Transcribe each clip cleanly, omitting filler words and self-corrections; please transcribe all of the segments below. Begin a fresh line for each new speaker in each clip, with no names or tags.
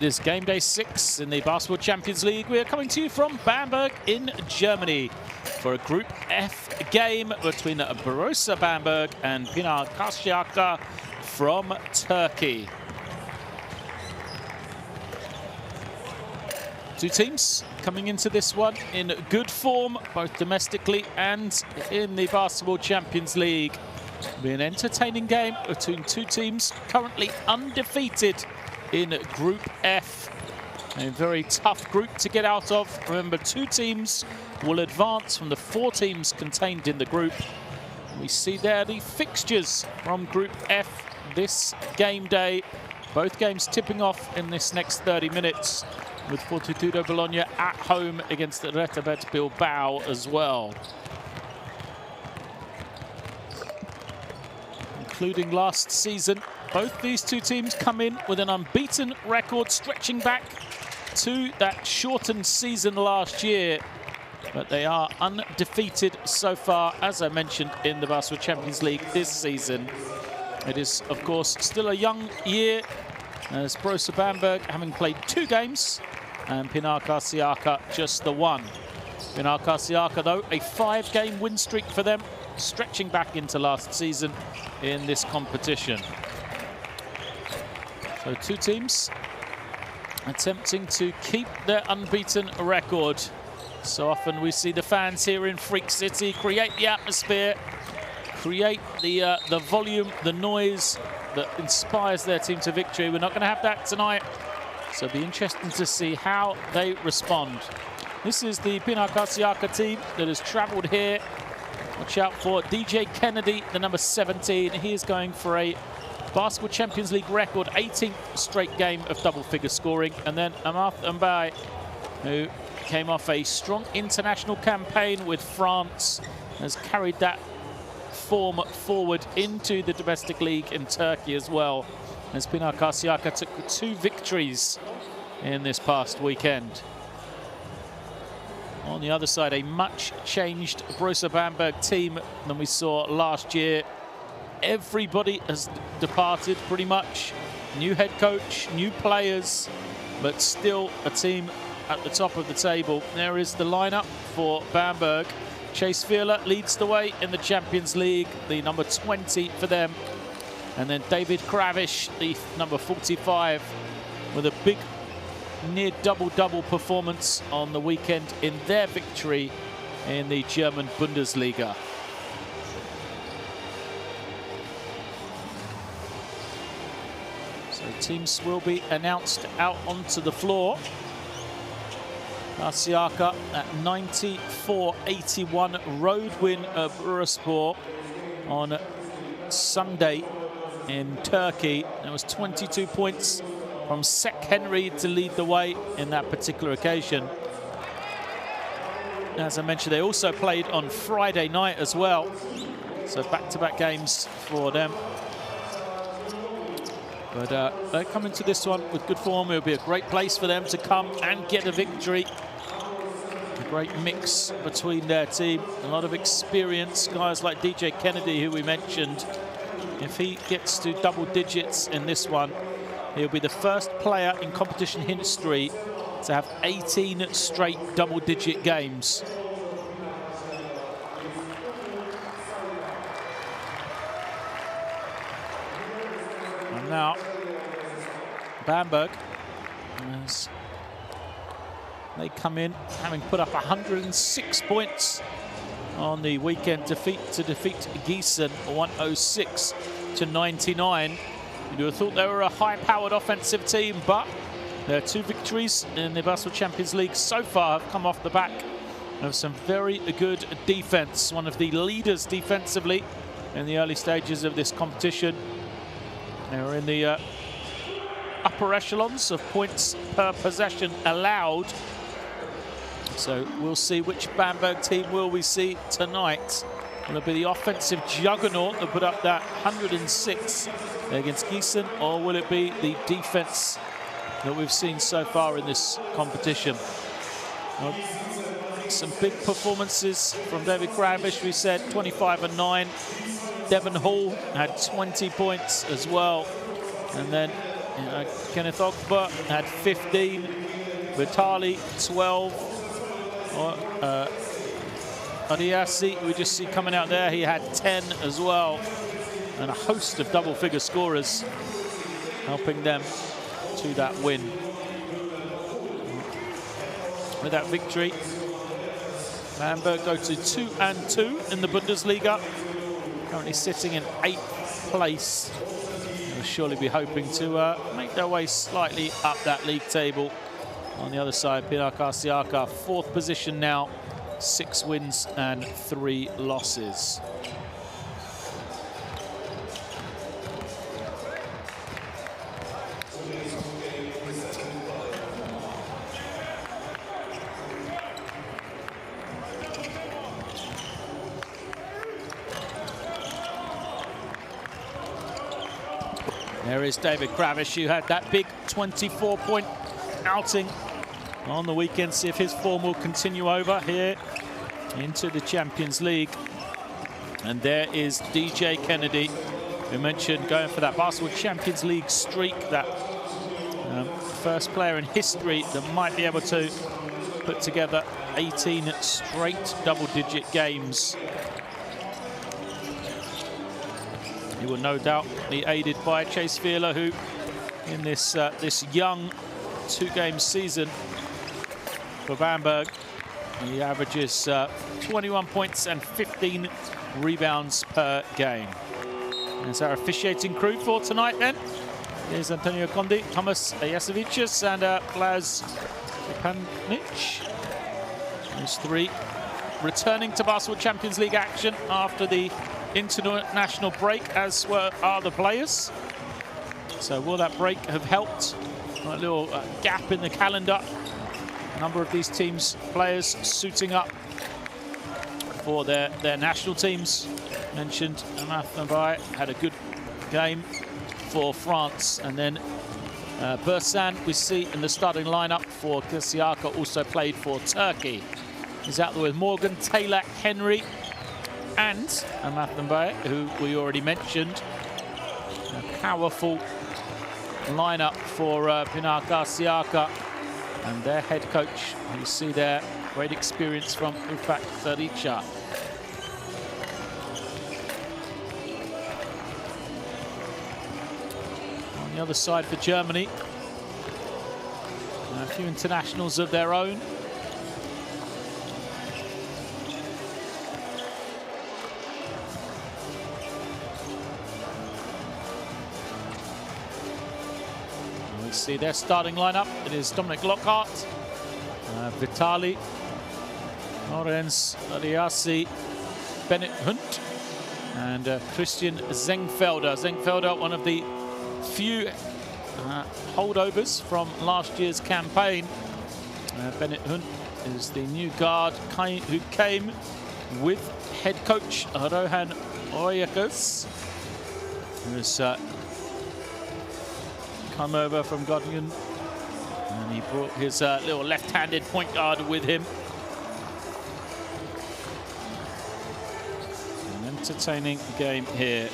This game day 6 in the Basketball Champions League. We are coming to you from Bamberg in Germany for a Group F game between Brose Bamberg and Pinar Karsiyaka from Turkey. Two teams coming into this one in good form, both domestically and in the Basketball Champions League. It'll be an entertaining game between two teams currently undefeated in Group F. A very tough group to get out of. Remember, two teams will advance from the 4 teams contained in the group. We see there the fixtures from Group F this game day. Both games tipping off in this next 30 minutes, with Fortitudo Bologna at home against Retebet Bilbao as well. Including last season, both these two teams come in with an unbeaten record, stretching back to that shortened season last year. But they are undefeated so far, as I mentioned, in the Basketball Champions League this season. It is, of course, still a young year, as Brose Bamberg having played 2 games, and Pinar Karsiyaka just the 1. Pinar Karsiyaka, though, a 5-game win streak for them, stretching back into last season in this competition. So two teams attempting to keep their unbeaten record. So often we see the fans here in Freak City create the atmosphere, create the volume, the noise that inspires their team to victory. We're not going to have that tonight, so it'll be interesting to see how they respond. This is the Pinar Karsiyaka team that has travelled here. Watch out for DJ Kennedy, the number 17. He is going for a Basketball Champions League record 18th straight game of double-figure scoring. And then Amath Mbaye, who came off a strong international campaign with France, has carried that form forward into the domestic league in Turkey as well, as Pinar Karsiyaka took 2 victories in this past weekend. On the other side, a much-changed Brose Bamberg team than we saw last year. Everybody has departed, pretty much. New head coach, new players, but still a team at the top of the table. There is the lineup for Bamberg. Chase Viola leads the way in the Champions League, the number 20 for them. And then David Kravish, the number 45, with a big near double-double performance on the weekend in their victory in the German Bundesliga. So teams will be announced out onto the floor. Karsiyaka at 94-81 road win of Bursaspor on Sunday in Turkey. There was 22 points from Sek Henry to lead the way in that particular occasion. As I mentioned, they also played on Friday night as well. So back-to-back games for them. But they come into this one with good form. It'll be a great place for them to come and get a victory. A great mix between their team. A lot of experience. Guys like DJ Kennedy, who we mentioned. If he gets to double digits in this one, he'll be the first player in competition history to have 18 straight double-digit games. And now, Bamberg, as they come in, having put up 106 points on the weekend defeat Gießen 106-99. You would have thought they were a high-powered offensive team, but their 2 victories in the Basketball Champions League so far have come off the back of some very good defense. One of the leaders defensively in the early stages of this competition. They were in the upper echelons of points per possession allowed. So we'll see which Bamberg team will we see tonight. Will it be the offensive juggernaut that put up that 106 against Gießen, or will it be the defense that we've seen so far in this competition? Well, some big performances from David Kravish, we said, 25 and 9. Devon Hall had 20 points as well. And then Kenneth Ogba had 15, Vitali 12, Adiasi, we just see coming out there, he had 10 as well, and a host of double-figure scorers helping them to that win. With that victory, Bamberg go to 2-2 in the Bundesliga, currently sitting in 8th place. They'll surely be hoping to make their way slightly up that league table. On the other side, Pinar Karsiyaka, 4th position now, 6 wins and 3 losses. There is David Kravish, who had that big 24-point outing on the weekend. See if his form will continue over here into the Champions League. And there is DJ Kennedy, who mentioned going for that Basketball Champions League streak, that first player in history that might be able to put together 18 straight double-digit games. He will no doubt be aided by Chase Fielder, who in this young 2-game season for Bamberg, he averages 21 points and 15 rebounds per game. There's our officiating crew for tonight then. There's Antonio Condi, Thomas Jasevicius and Blaž Panic. Those 3 returning to Basketball Champions League action after the international break, as are the players. So will that break have helped? A little gap in the calendar. A number of these teams' players suiting up for their national teams. Mentioned Amath Mbaye had a good game for France. And then Bursan, we see in the starting lineup for Karsiyaka, also played for Turkey. He's out there with Morgan, Taylor, Henry, and Amath Mbaye, who we already mentioned. A powerful lineup for Pinar Karsiyaka and their head coach. You see there, great experience from Ufak Tharicha. On the other side for Germany, a few internationals of their own. See their starting lineup. It is Dominic Lockhart, Vitali, Lorenz, Adiasi, Bennett Hunt, and Christian Zengfelder. Zengfelder, one of the few holdovers from last year's campaign. Bennett Hunt is the new guard who came with head coach Rohan Oyakas, who is come over from Göttingen, and he brought his little left-handed point guard with him. An entertaining game here.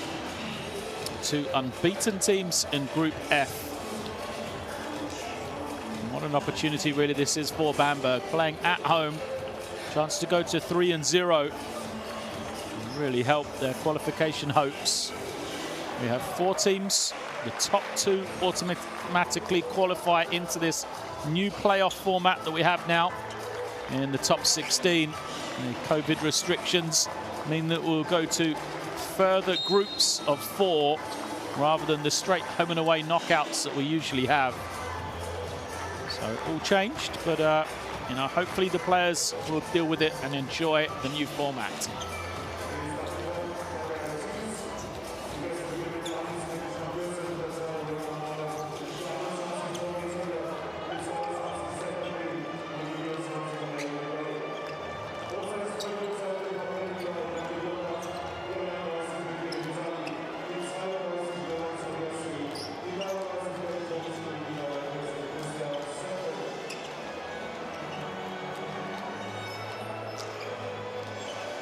2 unbeaten teams in Group F. And what an opportunity really this is for Bamberg, playing at home. Chance to go to 3-0 and really help their qualification hopes. We have 4 teams. The top 2 automatically qualify into this new playoff format that we have now in the top 16. The COVID restrictions mean that we'll go to further groups of 4 rather than the straight home and away knockouts that we usually have. So all changed, but you know, hopefully the players will deal with it and enjoy the new format.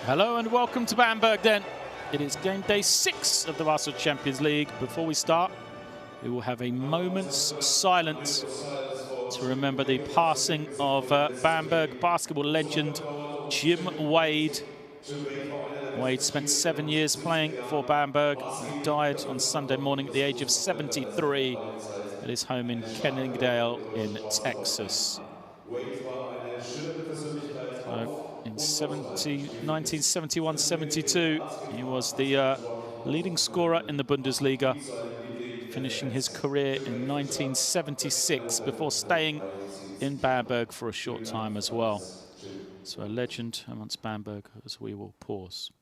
Hello and welcome to Bamberg then. It is game day 6 of the Basketball Champions League. Before we start, we will have a moment's silence to remember the passing of Bamberg basketball legend Jim Wade. Wade spent 7 years playing for Bamberg. He died on Sunday morning at the age of 73 at his home in Kenningdale in Texas. So in 1971-72, he was the leading scorer in the Bundesliga, finishing his career in 1976 before staying in Bamberg for a short time as well. So a legend amongst Bamberg as we will pause.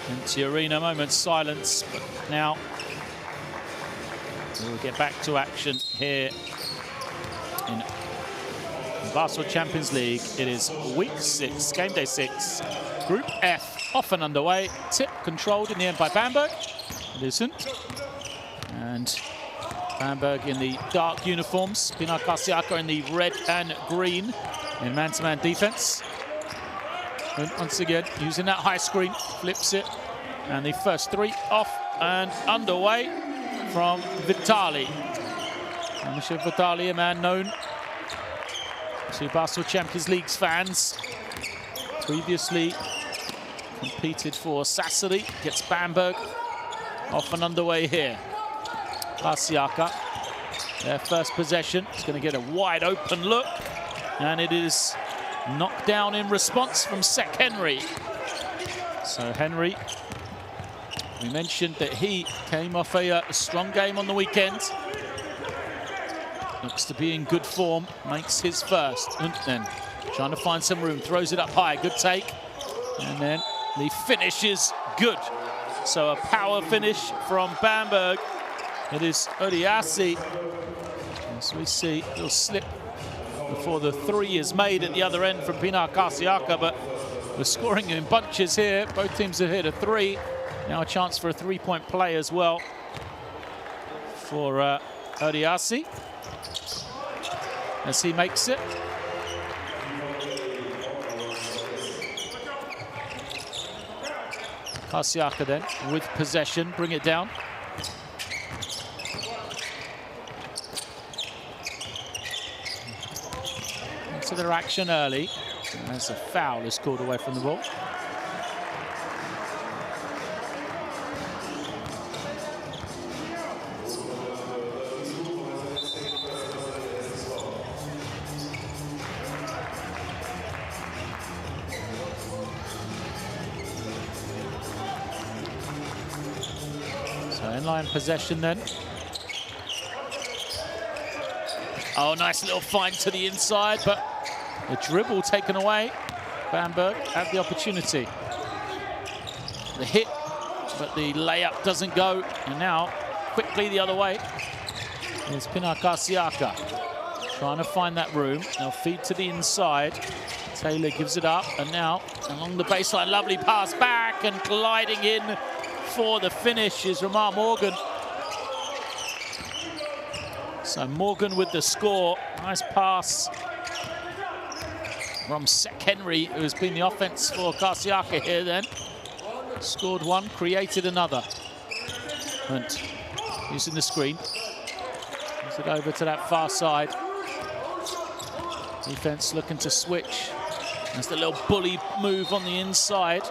Empty arena, moment's silence, but now we'll get back to action here in Basketball Champions League. It is week 6, game day 6, Group F, off and underway. Tip controlled in the end by Bamberg. It isn't. And Bamberg in the dark uniforms. Pinar Karsiyaka in the red and green in man-to-man defense. And once again, using that high screen, flips it. And the first 3 off and underway from Vitali. Michel Vitali, a man known to Basketball Champions League's fans. Previously competed for Sassari, gets Bamberg off and underway here. Karsiyaka, their first possession. It's going to get a wide open look. And it is knocked down in response from Sek Henry. So Henry, we mentioned that he came off a strong game on the weekend. Looks to be in good form, makes his first. And then trying to find some room, throws it up high, good take. And then the finish is good. So a power finish from Bamberg. It is Odiasi. As we see, he'll slip before the 3 is made at the other end from Pinar Karsiyaka, but we're scoring in bunches here. Both teams have hit a 3. Now a chance for a 3-point play as well for Odiasi as he makes it. Karsiyaka then with possession, bring it down. Into their action early. As a foul is called away from the ball. So inline possession then. Oh, nice little find to the inside, but the dribble taken away. Bamberg had the opportunity. The hit, but the layup doesn't go. And now, quickly the other way, is Pinar Karsiyaka. Trying to find that room. They'll feed to the inside. Taylor gives it up, and now along the baseline, lovely pass back, and gliding in for the finish is Ramar Morgan. So Morgan with the score. Nice pass from Sek Henry, who's been the offense for Karsiyaka here then. Scored one, created another. And using the screen. Gives it over to that far side. Defense looking to switch. There's the little bully move on the inside.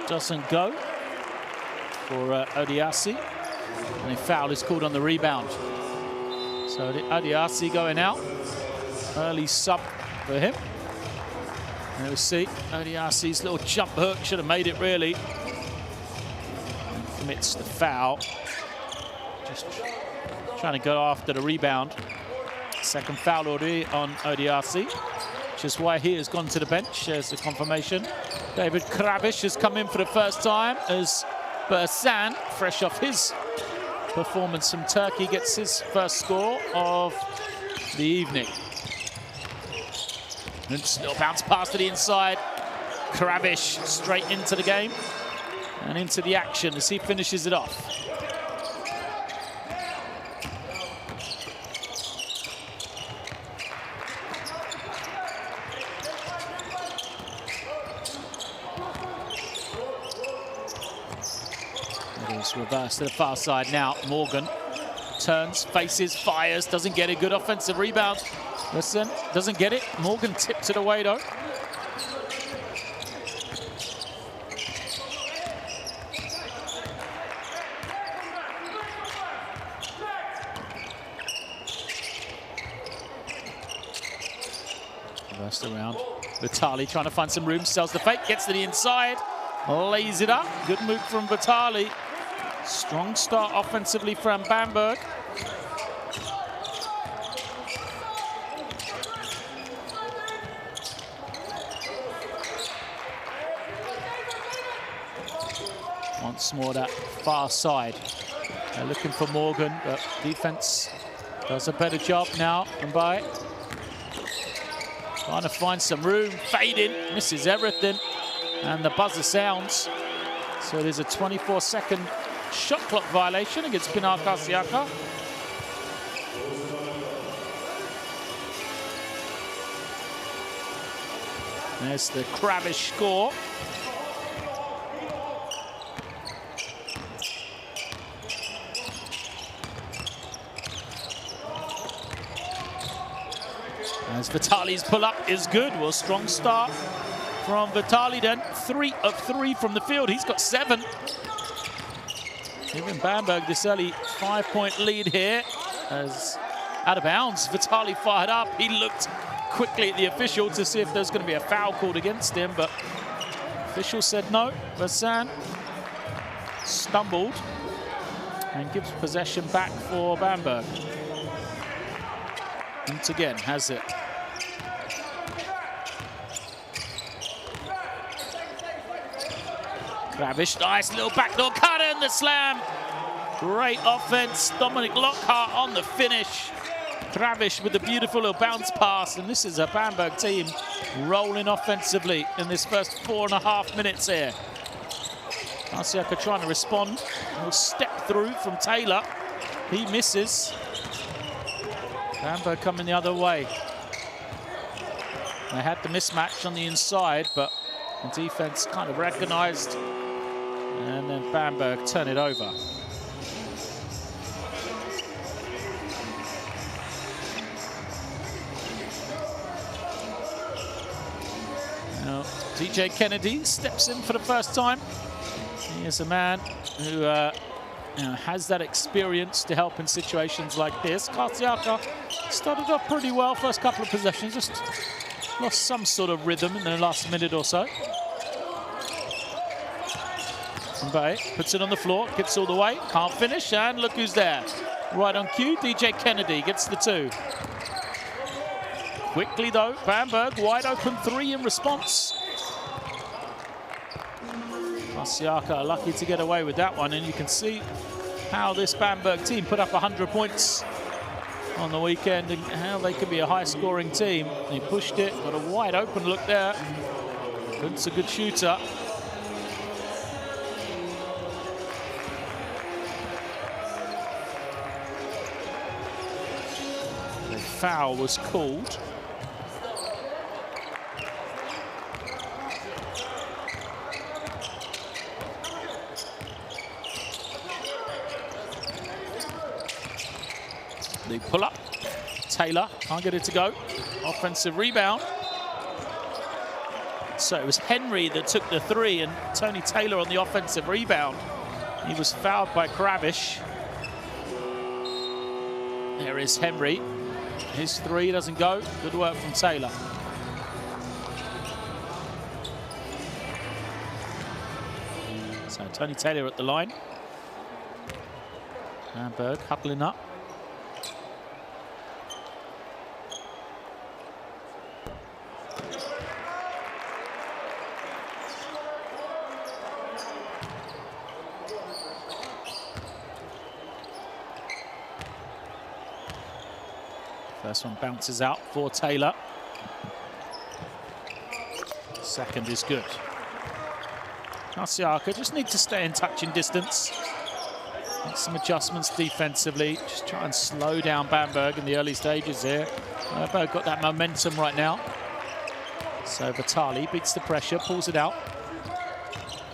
Doesn't go for Odiasi. And a foul is called on the rebound. So Odiasi going out. Early sub for him. And we'll see Odiasi's little jump hook. Should have made it really. And commits the foul. Just trying to go after the rebound. Second foul already on Odiasi. Which is why he has gone to the bench as a confirmation. David Krabish has come in for the first time as Bersan, fresh off his performance from Turkey, gets his first score of the evening. And just a little bounce pass to the inside. Krabish straight into the game. And into the action as he finishes it off. It is reversed to the far side now. Morgan turns, faces, fires, doesn't get a good offensive rebound. Listen, doesn't get it. Morgan tips it away though. Reversed around. Vitali trying to find some room, sells the fake, gets to the inside, lays it up. Good move from Vitali. Strong start offensively from Bamberg. Once more that far side. They're looking for Morgan, but defense does a better job now. Gameday trying to find some room, fading, misses everything, and the buzzer sounds. So there's a 24-second shot clock violation against Pinar Karsiyaka. There's the Kravish score. As Vitali's pull-up is good. Well, strong start from Vitali then. 3 of 3 from the field. He's got 7. Giving Bamberg this early 5-point lead here. As out of bounds, Vitali fired up. He looked quickly at the official to see if there's going to be a foul called against him, but official said no. Vasan stumbled and gives possession back for Bamberg. Once again, has it. Kravish, nice little backdoor cut and the slam. Great offense. Dominic Lockhart on the finish. Kravish with a beautiful little bounce pass. And this is a Bamberg team rolling offensively in this first 4.5 minutes here. Karsiyaka trying to respond. Will step through from Taylor. He misses. Bamberg coming the other way. They had the mismatch on the inside, but the defense kind of recognized. And then Bamberg turn it over. Now, DJ Kennedy steps in for the first time. He is a man who has that experience to help in situations like this. Karsiyaka started off pretty well, first couple of possessions, just lost some sort of rhythm in the last minute or so. Gameday puts it on the floor, gets all the way, can't finish, and look who's there. Right on cue, DJ Kennedy gets the 2. Quickly though, Bamberg wide open 3 in response. Karsiyaka lucky to get away with that one, and you can see how this Bamberg team put up 100 points on the weekend and how they can be a high-scoring team. He pushed it, got a wide open look there. Kunt's a good shooter. The foul was called. The pull-up. Taylor can't get it to go. Offensive rebound. So it was Henry that took the 3 and Tony Taylor on the offensive rebound. He was fouled by Kravish. There is Henry. His 3 doesn't go. Good work from Taylor. So Tony Taylor at the line. Bamberg huddling up. First one bounces out for Taylor. Second is good. Karsiyaka just need to stay in touching distance. Make some adjustments defensively. Just try and slow down Bamberg in the early stages here. Bamberg got that momentum right now. So Vitali beats the pressure, pulls it out.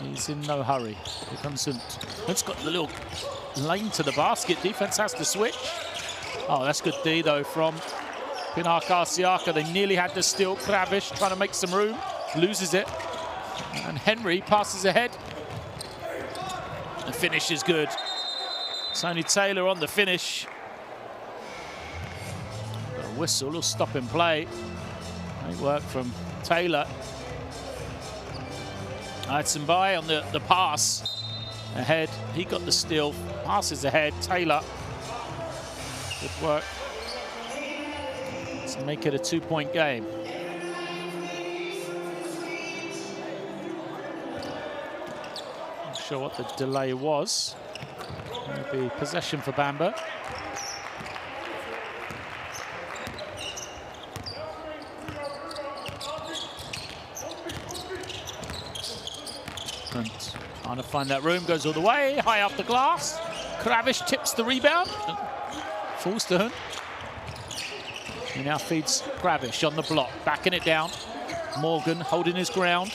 He's in no hurry. Here comes Hunt. Hunt's got the little lane to the basket. Defense has to switch. Oh, that's good D, though, from Pinar Karsiyaka. They nearly had to steal. Kravish trying to make some room. Loses it. And Henry passes ahead. The finish is good. Tony Taylor on the finish. Got a whistle will stop in play. Great work from Taylor. By on the pass ahead. He got the steal. Passes ahead. Taylor. Good work to make it a 2-point game. Not sure what the delay was. Maybe possession for Bamberg. Hunt trying to find that room, goes all the way, high off the glass. Kravish tips the rebound, falls to Hunt. He now feeds Kravish on the block, backing it down. Morgan holding his ground,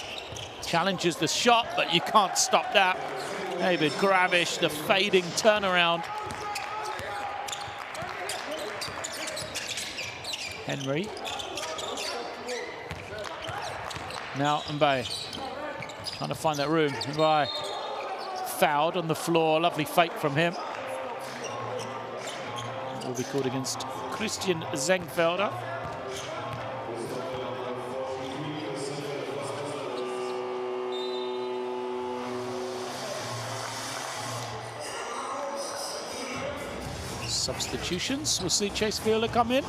challenges the shot, but you can't stop that. David Kravish, the fading turnaround. Henry. Now Mbaye. Trying to find that room. Mbaye fouled on the floor. Lovely fake from him. Will be called against Christian Zengfelder. Substitutions. We'll see Chase Fielder come in.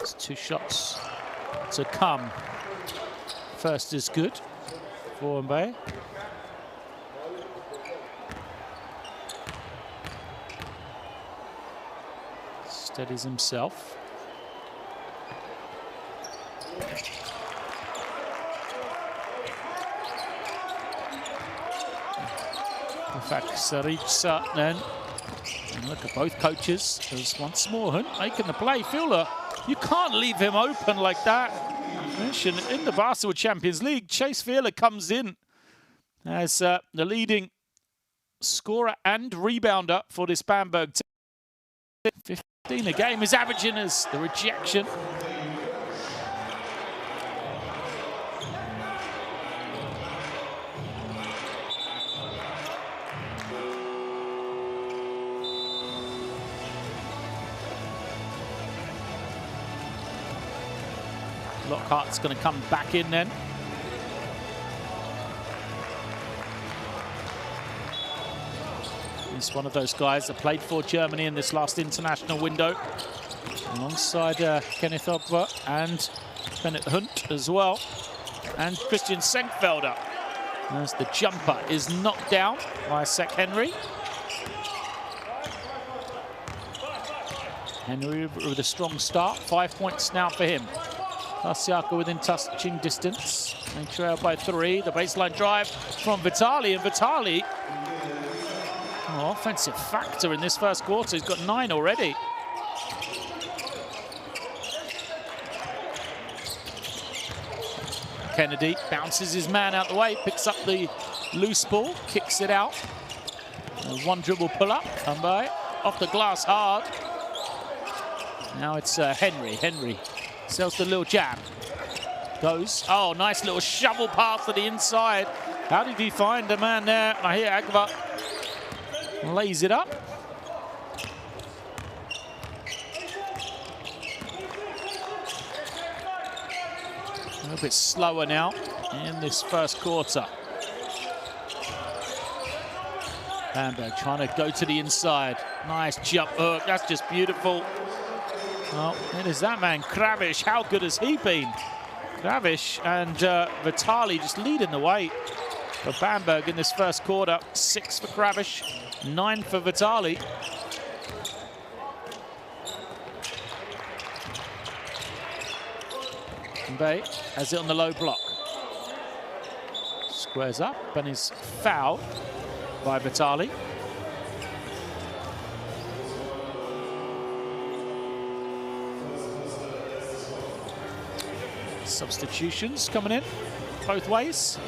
It's 2 shots to come. First is good for Mbaye. Steadies himself. In fact, Saritsa then. And look at both coaches. There's once more Hunt making the play. Fielder, you can't leave him open like that. In the Basketball Champions League, Chase Fielder comes in as the leading scorer and rebounder for this Bamberg team. 15 a game is averaging as the rejection. Lockhart's going to come back in then. He's one of those guys that played for Germany in this last international window, alongside Kenneth Ogba and Bennett Hunt as well, and Christian Senkfelder. As the jumper is knocked down by Sek Henry. Henry with a strong start, 5 points now for him. Karsiyaka within touching distance. They trail by 3. The baseline drive from Vitali, and Vitali, offensive factor in this first quarter. He's got 9 already. Kennedy bounces his man out the way, picks up the loose ball, kicks it out. One dribble pull-up, Mbaye off the glass hard. Now it's Henry. Henry sells the little jab. Goes. Oh, nice little shovel pass to the inside. How did he find the man there? I hear Agba lays it up. A little bit slower now in this first quarter. Bamberg trying to go to the inside. Nice jump hook. That's just beautiful. Well, it is that man, Kravish. How good has he been? Kravish and Vitali just leading the way for Bamberg in this first quarter. 6 for Kravish, 9 for Vitali. Gameday has it on the low block. Squares up and is fouled by Vitali. Substitutions coming in both ways.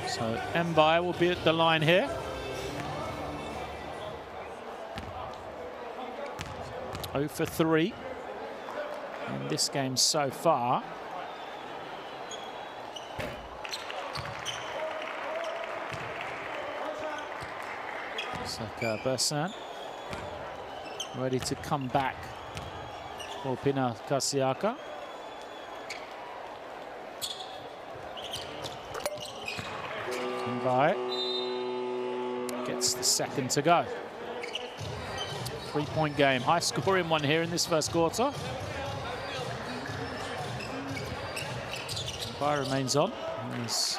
So Mbai will be at the line here. Oh for 3 in this game so far. Looks like Bersan ready to come back for Pinar Karsiyaka. Mbai gets the second to go. 3-point game, high scoring one here in this first quarter. Mbai remains on. As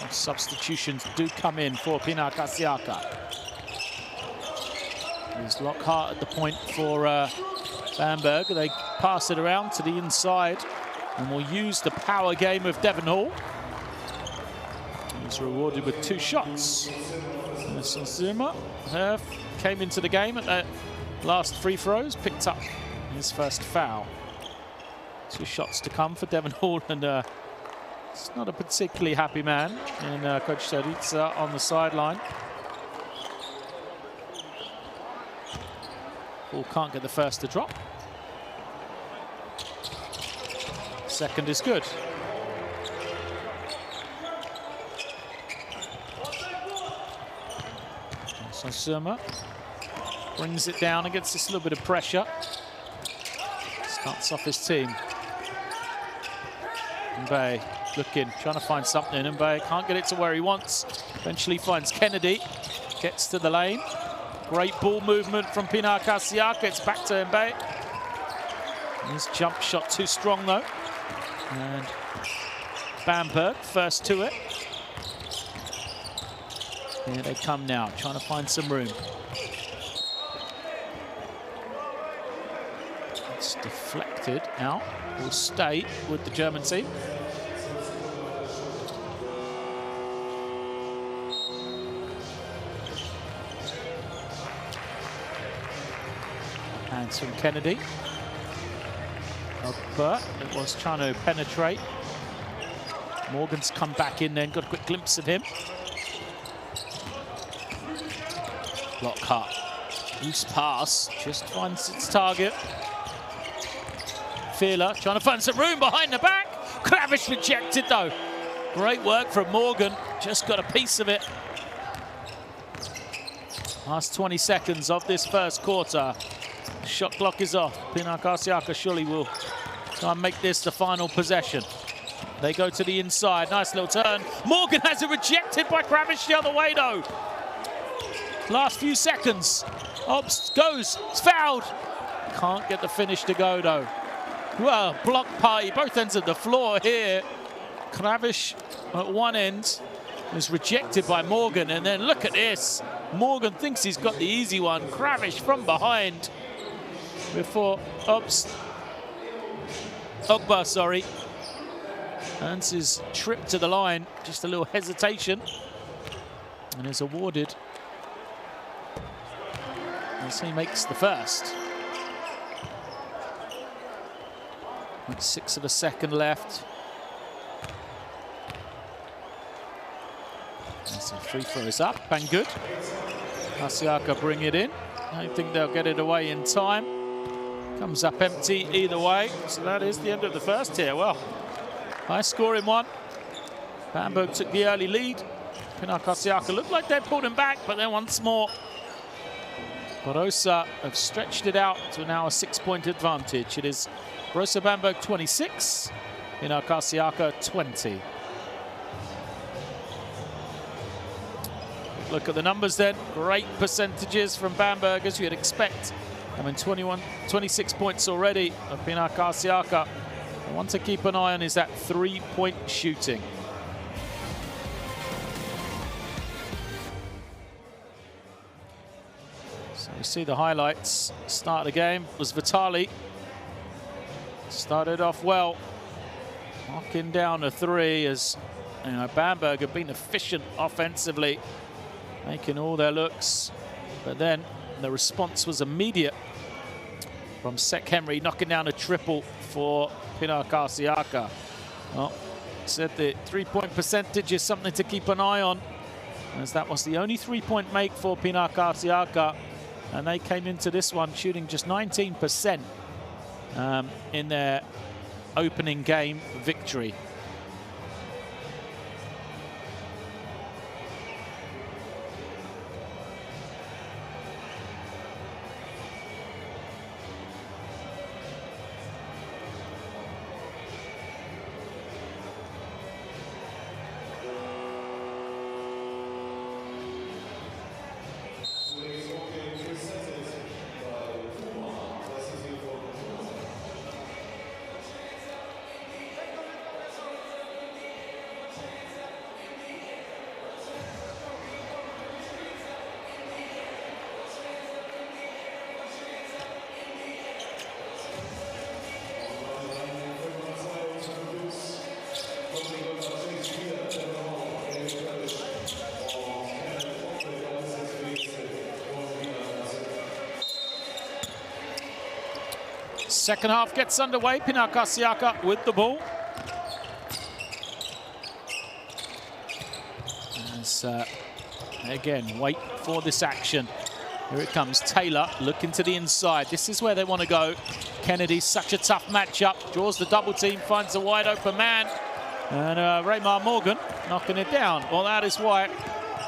substitutions do come in for Pinar Karsiyaka. There's Lockhart at the point for Bamberg. They pass it around to the inside and will use the power game of Devon Hall. He's rewarded with 2 shots. Zuma came into the game at the last free throws, picked up his first foul. 2 shots to come for Devon Hall, and it's not a particularly happy man in Coach Staritza on the sideline. Hall can't get the first to drop. Second is good. So Surma brings it down against this little bit of pressure. Starts off his team. Gameday looking, trying to find something. Gameday can't get it to where he wants. Eventually finds Kennedy. Gets to the lane. Great ball movement from Pinar Karsiyaka. It's back to Gameday. His jump shot too strong though. And Bamberg first to it. Here they come now, trying to find some room. It's deflected out. Will stay with the German team. Hands from Kennedy. But it was trying to penetrate. Morgan's come back in then, got a quick glimpse of him. Lockhart, loose pass, just finds its target. Feeler trying to find some room behind the back. Kravish rejected though. Great work from Morgan, just got a piece of it. Last 20 seconds of this first quarter. Shot clock is off. Pinar Karsiyaka surely will try and make this the final possession. They go to the inside, nice little turn. Morgan has it rejected by Kravish the other way though. Last few seconds. Ops goes, it's fouled. Can't get the finish to go though. Well, block party, both ends of the floor here. Kravish at one end was rejected by Morgan, and then look at this. Morgan thinks he's got the easy one. Kravish from behind before Ogba, sorry. Earns his trip to the line, just a little hesitation, and is awarded as he makes the first. 0.6 of a second left. So free throws up and good. Karsiyaka bring it in. I don't think they'll get it away in time. Comes up empty either way. So that is the end of the first here. Well, high scoring one. Bamberg took the early lead. Pinar Karsiyaka looked like they pulled him back, but then once more, Brose have stretched it out to now a 6-point advantage. It is Brose Bamberg 26, Pinar Karsiyaka 20. look at the numbers then. Great percentages from Bamberg, as you'd expect. I mean, 26 points already of Pinar Karsiyaka. The one to keep an eye on is that three-point shooting. So we see the highlights. Start of the game was Vitali. Started off well, knocking down a three, as you know, Bamberg have been efficient offensively, making all their looks. But then the response was immediate from Sek Henry, knocking down a triple for Pinar Karsiyaka. Well, said the three-point percentage is something to keep an eye on, as that was the only three-point make for Pinar Karsiyaka, and they came into this one shooting just 19% in their opening game victory. Second half gets underway. Pinar Karsiyaka with the ball. As, again, wait for this action. Here it comes. Taylor looking to the inside. This is where they want to go. Kennedy's such a tough matchup. Draws the double team, finds a wide open man. And Raymar Morgan knocking it down. Well, that is why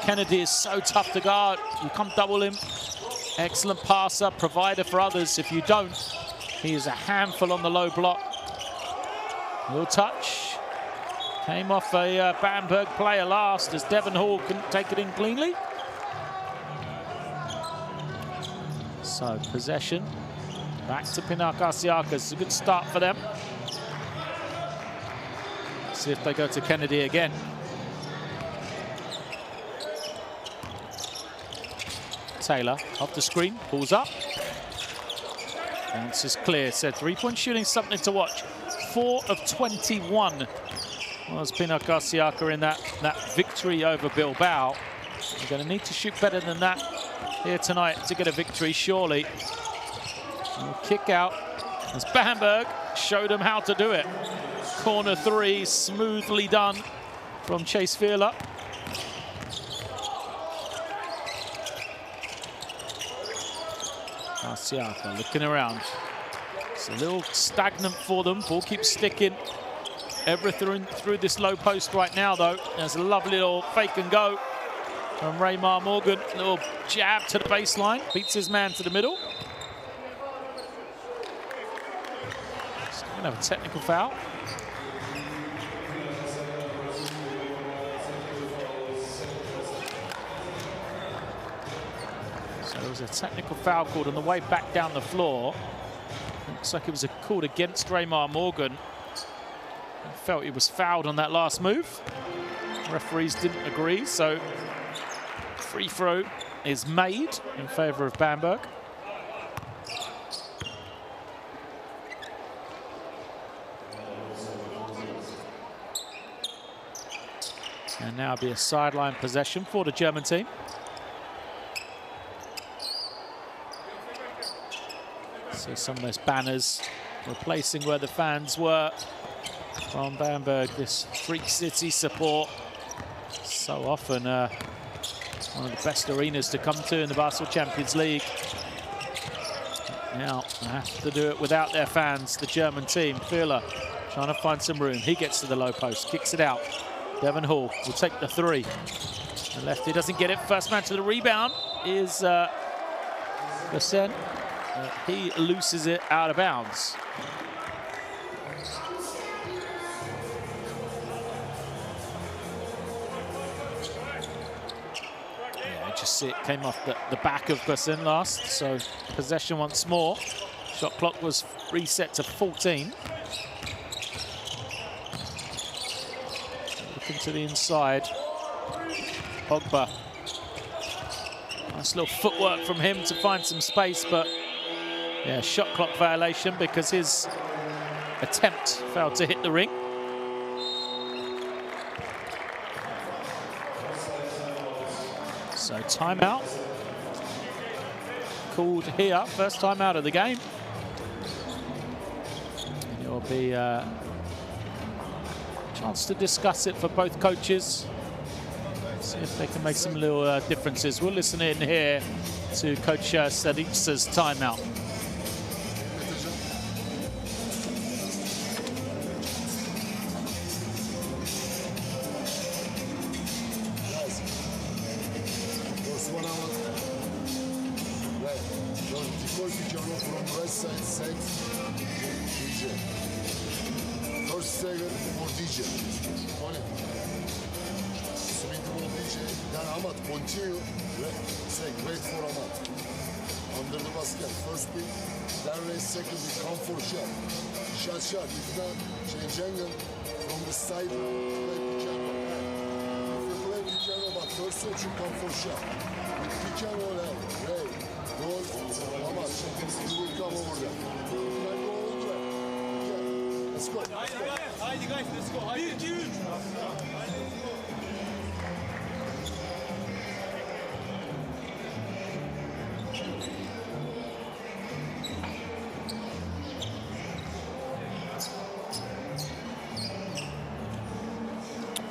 Kennedy is so tough to guard. You can't double him. Excellent passer, provider for others. If you don't, he is a handful on the low block. Little touch. Came off a Bamberg player last, as Devon Hall couldn't take it in cleanly. So possession back to Pinar Karsiyaka. It's a good start for them. See if they go to Kennedy again. Taylor off the screen, pulls up. Bounce is clear. Said three-point shooting, something to watch. 4 of 21 was Pinar Karsiyaka in that victory over Bilbao. They're going to need to shoot better than that here tonight to get a victory, surely. And kick out as Bamberg showed them how to do it. Corner three, smoothly done from Chase Fearler. Karsiyaka looking around. It's a little stagnant for them. Ball keeps sticking. Everything through this low post right now, though. There's a lovely little fake and go from Raymar Morgan. Little jab to the baseline. Beats his man to the middle. He's going to have a technical foul. So there was a technical foul called on the way back down the floor. Looks like it was a call against Raymar Morgan. I felt he was fouled on that last move. Referees didn't agree, so free throw is made in favor of Bamberg. And now be a sideline possession for the German team. See some of those banners replacing where the fans were from Bamberg. This Freak City support, so often one of the best arenas to come to in the Basketball Champions League. Now they have to do it without their fans, the German team. Fearler trying to find some room. He gets to the low post, kicks it out. Devon Hall will take the three. The lefty doesn't get it. First man to the rebound is Basen. He loses it out of bounds. Just see it came off the back of Gussin last, so possession once more. Shot clock was reset to 14. Looking to the inside. Pogba. Nice little footwork from him to find some space, but yeah, shot clock violation because his attempt failed to hit the ring. So timeout called here, first time out of the game. And it'll be a chance to discuss it for both coaches. See if they can make some little differences. We'll listen in here to Coach Sadiq's timeout.
Continue, say great for Amat. Under the basket, first pick, then raise second pick, come for shot. Shot, if not, change angle from the side, play pick and roll. If you play pick and roll, but first shot should come for shot. With pick and roll, Ray, goal, Amat, you will come over there. You can go over there. Okay, let's go. Haydi guys, let's go. 1, 2, 3.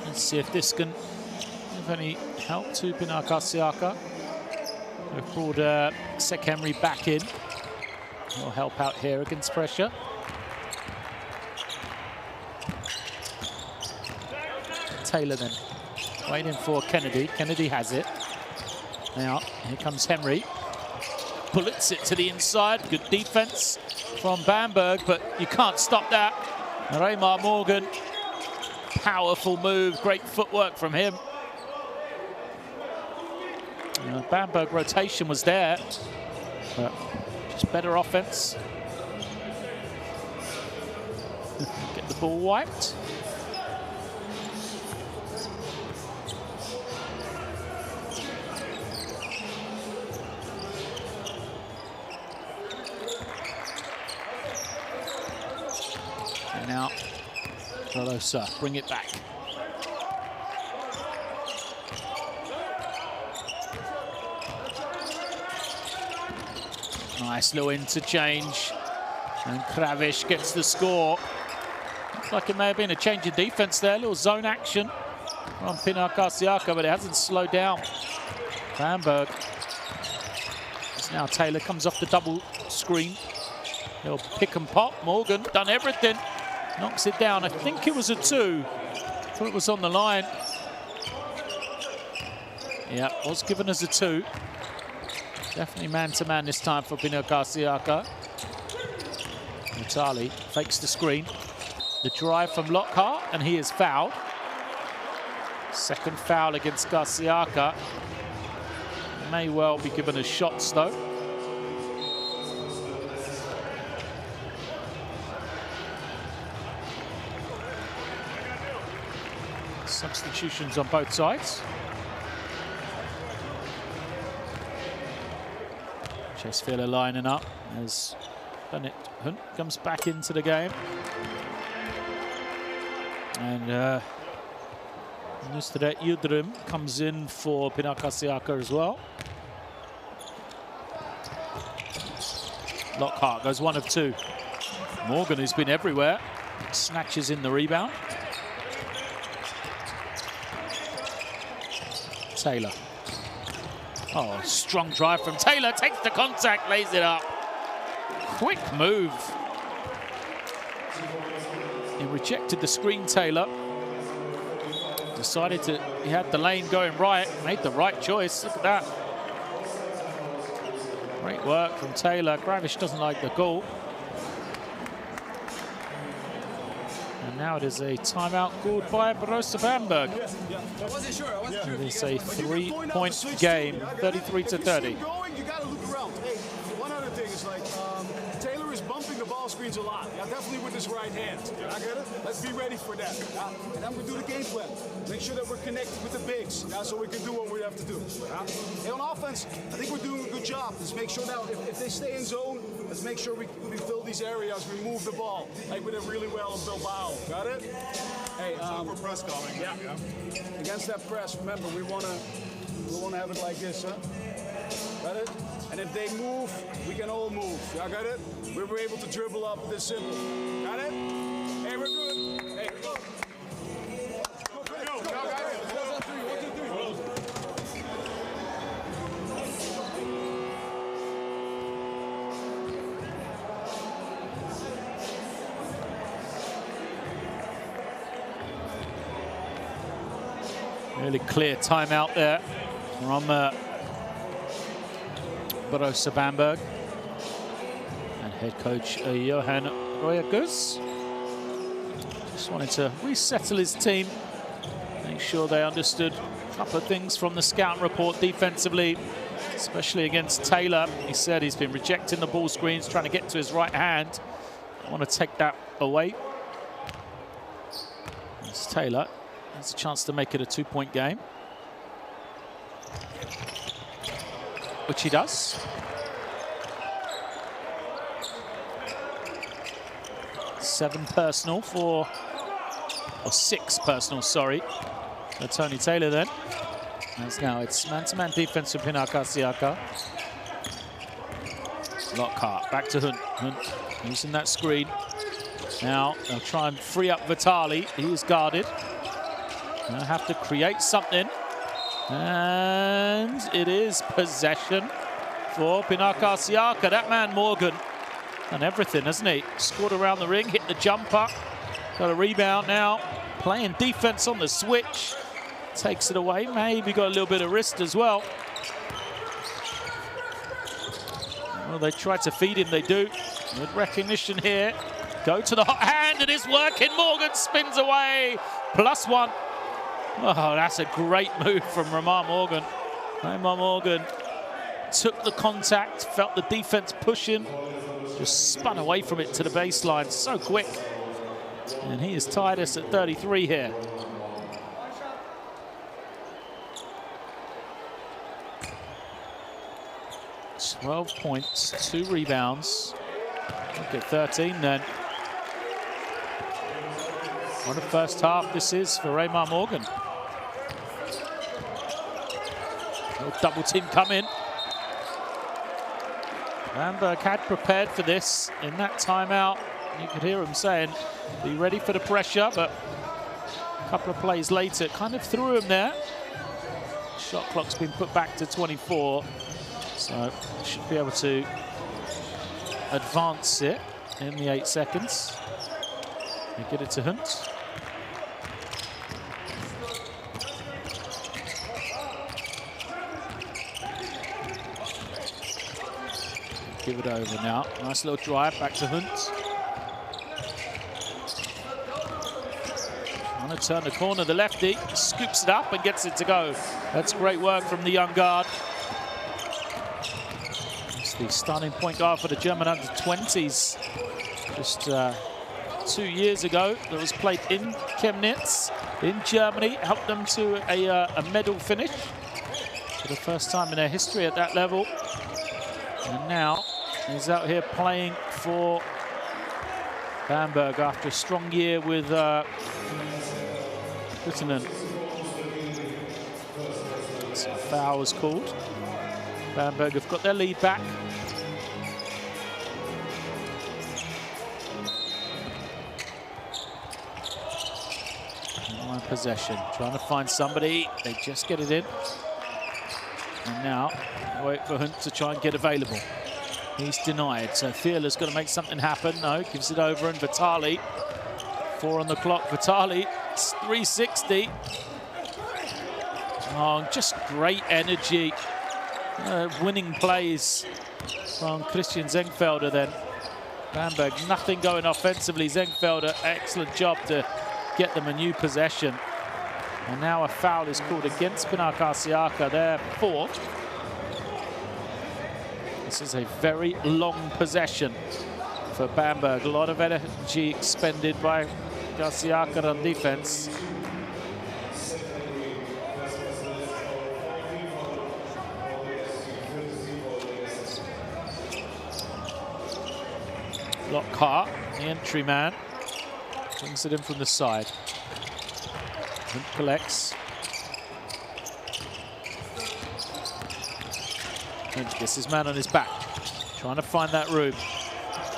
Let's see if this can give any help to Pinar Karsiyaka. We've brought Sek Henry back in. He'll help out here against pressure. Taylor then, waiting for Kennedy. Kennedy has it. Now, here comes Henry. Bullets it to the inside. Good defense from Bamberg, but you can't stop that. Raymar Morgan. Powerful move, great footwork from him. Bamberg rotation was there, but just better offense. Get the ball wiped. And now Brose, bring it back. Nice little interchange. And Kravish gets the score. Looks like it may have been a change of defense there. A little zone action from Pinar Karsiyaka, but it hasn't slowed down Bamberg. It's now Taylor comes off the double screen. He'll pick and pop. Morgan done everything. Knocks it down. I think it was a 2. Thought it was on the line. Yeah, was given as a 2. Definitely man-to-man this time for Pinar Karsiyaka. Mutali fakes the screen. The drive from Lockhart, and he is fouled. Second foul against Karsiyaka. May well be given as shots, though. Substitutions on both sides. Chesfield lining up as Bennett Hunt comes back into the game. And Nusret Yildirim comes in for Pinar Karsiyaka as well. Lockhart goes 1 of 2. Morgan, who's been everywhere, snatches in the rebound. Taylor. Oh, strong drive from Taylor. Takes the contact, lays it up. Quick move. He rejected the screen, Taylor. Decided to, he had the lane going right. Made the right choice. Look at that. Great work from Taylor. Gravish doesn't like the goal. And now it is a timeout called by Brose Bamberg.
I wasn't sure.
It is a 3-point game, 33-30.
You gotta look around. Hey, one other thing is like Taylor is bumping the ball screens a lot. Yeah, definitely with his right hand. I get it. Let's be ready for that. Yeah? And then we do the game plan. Make sure that we're connected with the bigs, yeah, so we can do what we have to do. Yeah? Hey, on offense, I think we're doing a good job. Let's make sure now if they stay in zone, let's make sure we fill these areas. We move the ball like we did really well in Bilbao. Got it? Hey,
for press calling.
Yeah. Against that press, remember we wanna have it like this, huh? Got it? And if they move, we can all move. Y'all got it? We were able to dribble up this simple. Got it? Hey, we're good. Hey, we go. Go, y'all got it. 1, 2, 3.
Really clear timeout there from Brose Bamberg and head coach Johan Royagus. Just wanted to resettle his team, make sure they understood a couple of things from the scout report defensively, especially against Taylor. He said he's been rejecting the ball screens, trying to get to his right hand. I want to take that away. It's Taylor. Has a chance to make it a 2-point game, which he does. Six personal, sorry, for Tony Taylor then. As now it's man-to-man defense for Pinar Karsiyaka. Lockhart, back to Hunt. Hunt using that screen. Now they'll try and free up Vitali. He is guarded. They'll have to create something. And it is possession for Pinar Karsiyaka. That man Morgan done everything, hasn't he? Scored around the ring, hit the jumper. Got a rebound now. Playing defense on the switch. Takes it away. Maybe got a little bit of wrist as well. Well, they tried to feed him, they do. Good recognition here. Go to the hot hand, it is working. Morgan spins away. +1. Oh, that's a great move from Ramar Morgan. Ramar Morgan took the contact, felt the defense pushing, just spun away from it to the baseline so quick. And he has tied us at 33 here. $12 points, 2 rebounds. Look at 13 then. What a first half this is for Ramar Morgan. Little double team come in. Bamberg had prepared for this in that timeout. You could hear him saying, be ready for the pressure, but a couple of plays later, kind of threw him there. Shot clock's been put back to 24, so should be able to advance it in the 8 seconds. They get it to Hunt. Give it over now. Nice little drive back to Hunt. Trying to turn the corner, the lefty scoops it up and gets it to go. That's great work from the young guard. It's the starting point guard for the German under-20s. Just 2 years ago, that was played in Chemnitz in Germany, helped them to a medal finish for the first time in their history at that level. And now he's out here playing for Bamberg after a strong year with Brittany. So a foul was called. Bamberg have got their lead back. Possession, trying to find somebody. They just get it in. And now, wait for Hunt to try and get available. He's denied, so Fieller's got to make something happen. No, gives it over, and Vitali. 4 on the clock. Vitali, it's 360. Oh, just great energy. Winning plays from Christian Zengfelder then. Bamberg, nothing going offensively. Zengfelder, excellent job to get them a new possession. And now a foul is called against Pinar Karsiyaka, their fourth. This is a very long possession for Bamberg. A lot of energy expended by Karsiyaka on defense. Lockhart, the entry man, brings it in from the side. And collects. And gets his man on his back, trying to find that room.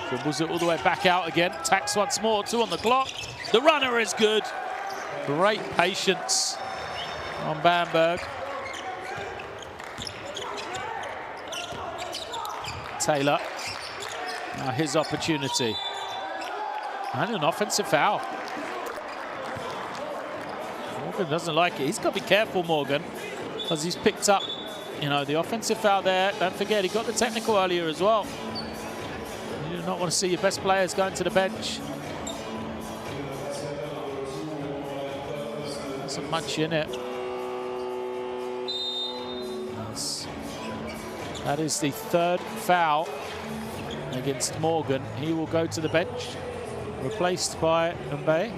Dribbles it all the way back out again. Tacks once more, 2 on the clock. The runner is good. Great patience on Bamberg. Taylor. Now his opportunity. And an offensive foul. Morgan doesn't like it. He's got to be careful, Morgan, because he's picked up, you know, the offensive foul there. Don't forget, he got the technical earlier as well. You do not want to see your best players going to the bench. There isn't much in it. That is the third foul against Morgan. He will go to the bench, replaced by Gameday.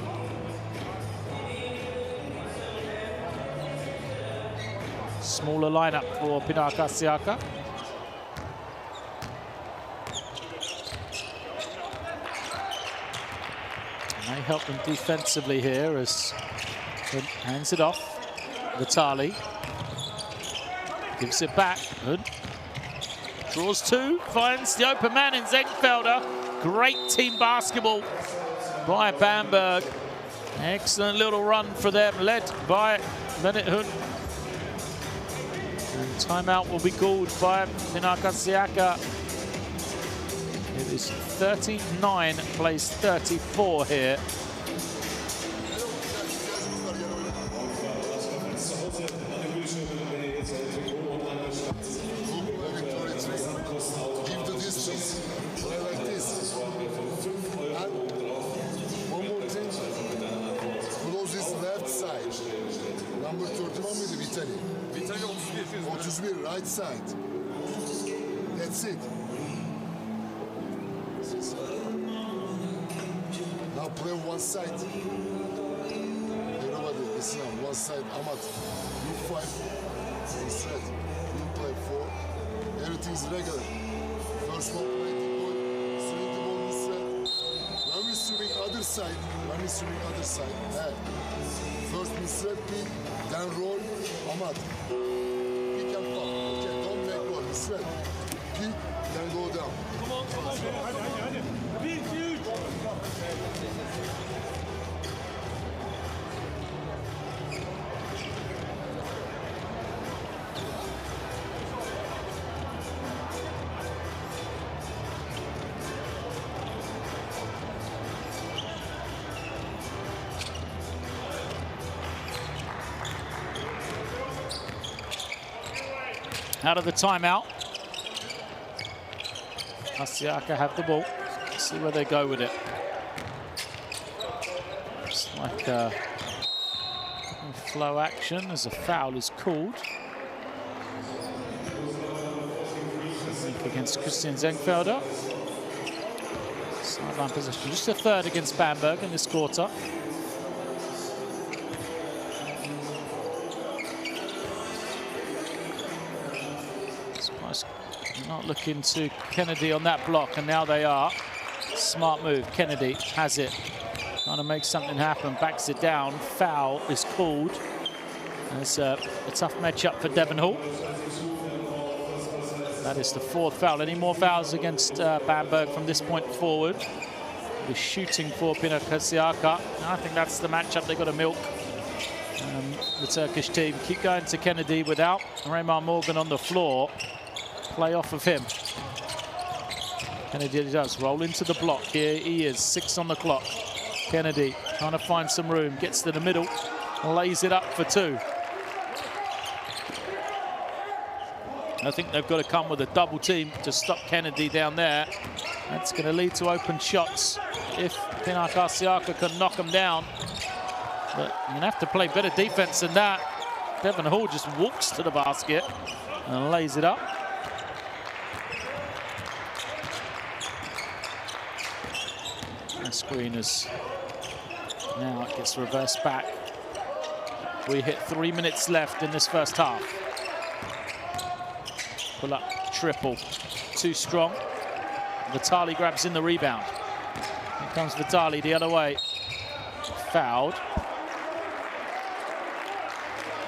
Smaller lineup for Pinar Karsiyaka. May help them defensively here as he hands it off. Vitali gives it back. Good. Draws 2, finds the open man in Zengfelder. Great team basketball by Bamberg. Excellent little run for them, led by Bennett Hunt. And timeout will be called by Pinar Karsiyaka. It is 39, plays 34 here.
Number 31 mıydı Vitali?
Vitali
31, right side. That's it. Now play one side. Everybody, listen now. One side, Amat. You 5. Instead, you play 4. Everything's regular. First one play the ball. Swing the ball instead. When we swing other side, first misread pick, then roll, Ahmad. Pick and pop. Okay, don't make roll, misread. Pick, then go down.
Come on. Hadi. 1, 2, 3.
Out of the timeout. Karsiyaka have the ball. Let's see where they go with it. It's like a flow action as a foul is called. Against Christian Zengfelder. Sideline possession. Just a third against Bamberg in this quarter. Not looking to Kennedy on that block, and now they are. Smart move. Kennedy has it. Trying to make something happen. Backs it down. Foul is called. And it's a tough matchup for Devon Hall. That is the fourth foul. Any more fouls against Bamberg from this point forward? The shooting for Pinar Karsiyaka. I think that's the matchup they've got to milk. The Turkish team keep going to Kennedy without Raymar Morgan on the floor. Play off of him. Kennedy does roll into the block. Here he is, 6 on the clock. Kennedy trying to find some room, gets to the middle, lays it up for 2. I think they've got to come with a double team to stop Kennedy down there. That's going to lead to open shots if Pinar Karsiyaka can knock them down. But you're going to have to play better defense than that. Devon Hall just walks to the basket and lays it up. The screeners. Now it gets reversed back. We hit 3 minutes left in this first half. Pull up triple. Too strong. Vitali grabs in the rebound. Here comes Vitali the other way. Fouled.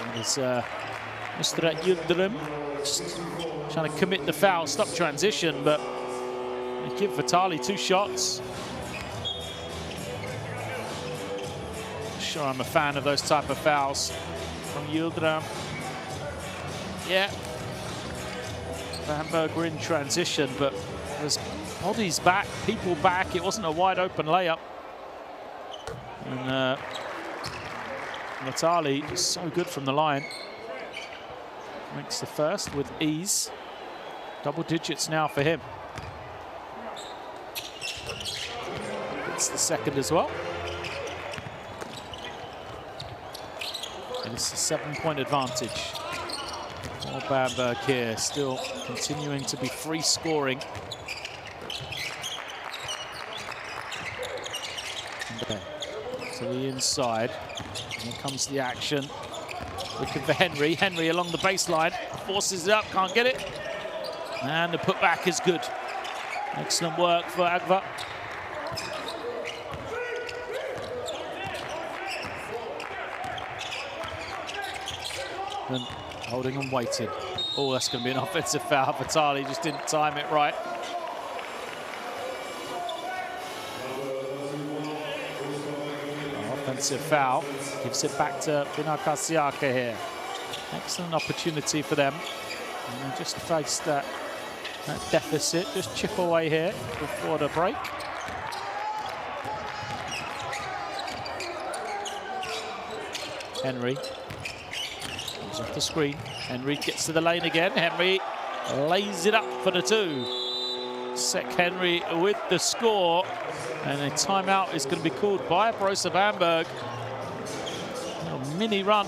And it's Mr. Yildirim just trying to commit the foul, stop transition, but they give Vitali 2 shots. Sure, I'm a fan of those type of fouls from Yildirim. Yeah. Bamberg were in transition, but there's bodies back, people back. It wasn't a wide open layup. And Vitali is so good from the line. Makes the first with ease. Double digits now for him. It's the second as well. And it's a 7-point advantage. For Bamberg here, still continuing to be free scoring. Okay. To the inside. And here comes the action. Looking for Henry. Henry along the baseline. Forces it up, can't get it. And the putback is good. Excellent work for Agva. And holding and waiting. Oh, that's going to be an offensive foul. Vitali just didn't time it right. Offensive foul. Gives it back to Pinar Karsiyaka here. Excellent opportunity for them. And they just faced that deficit. Just chip away here before the break. Henry. Comes off the screen. Henry gets to the lane again. Henry lays it up for the 2. Sek Henry with the score. And a timeout is going to be called by Brose Bamberg. A mini run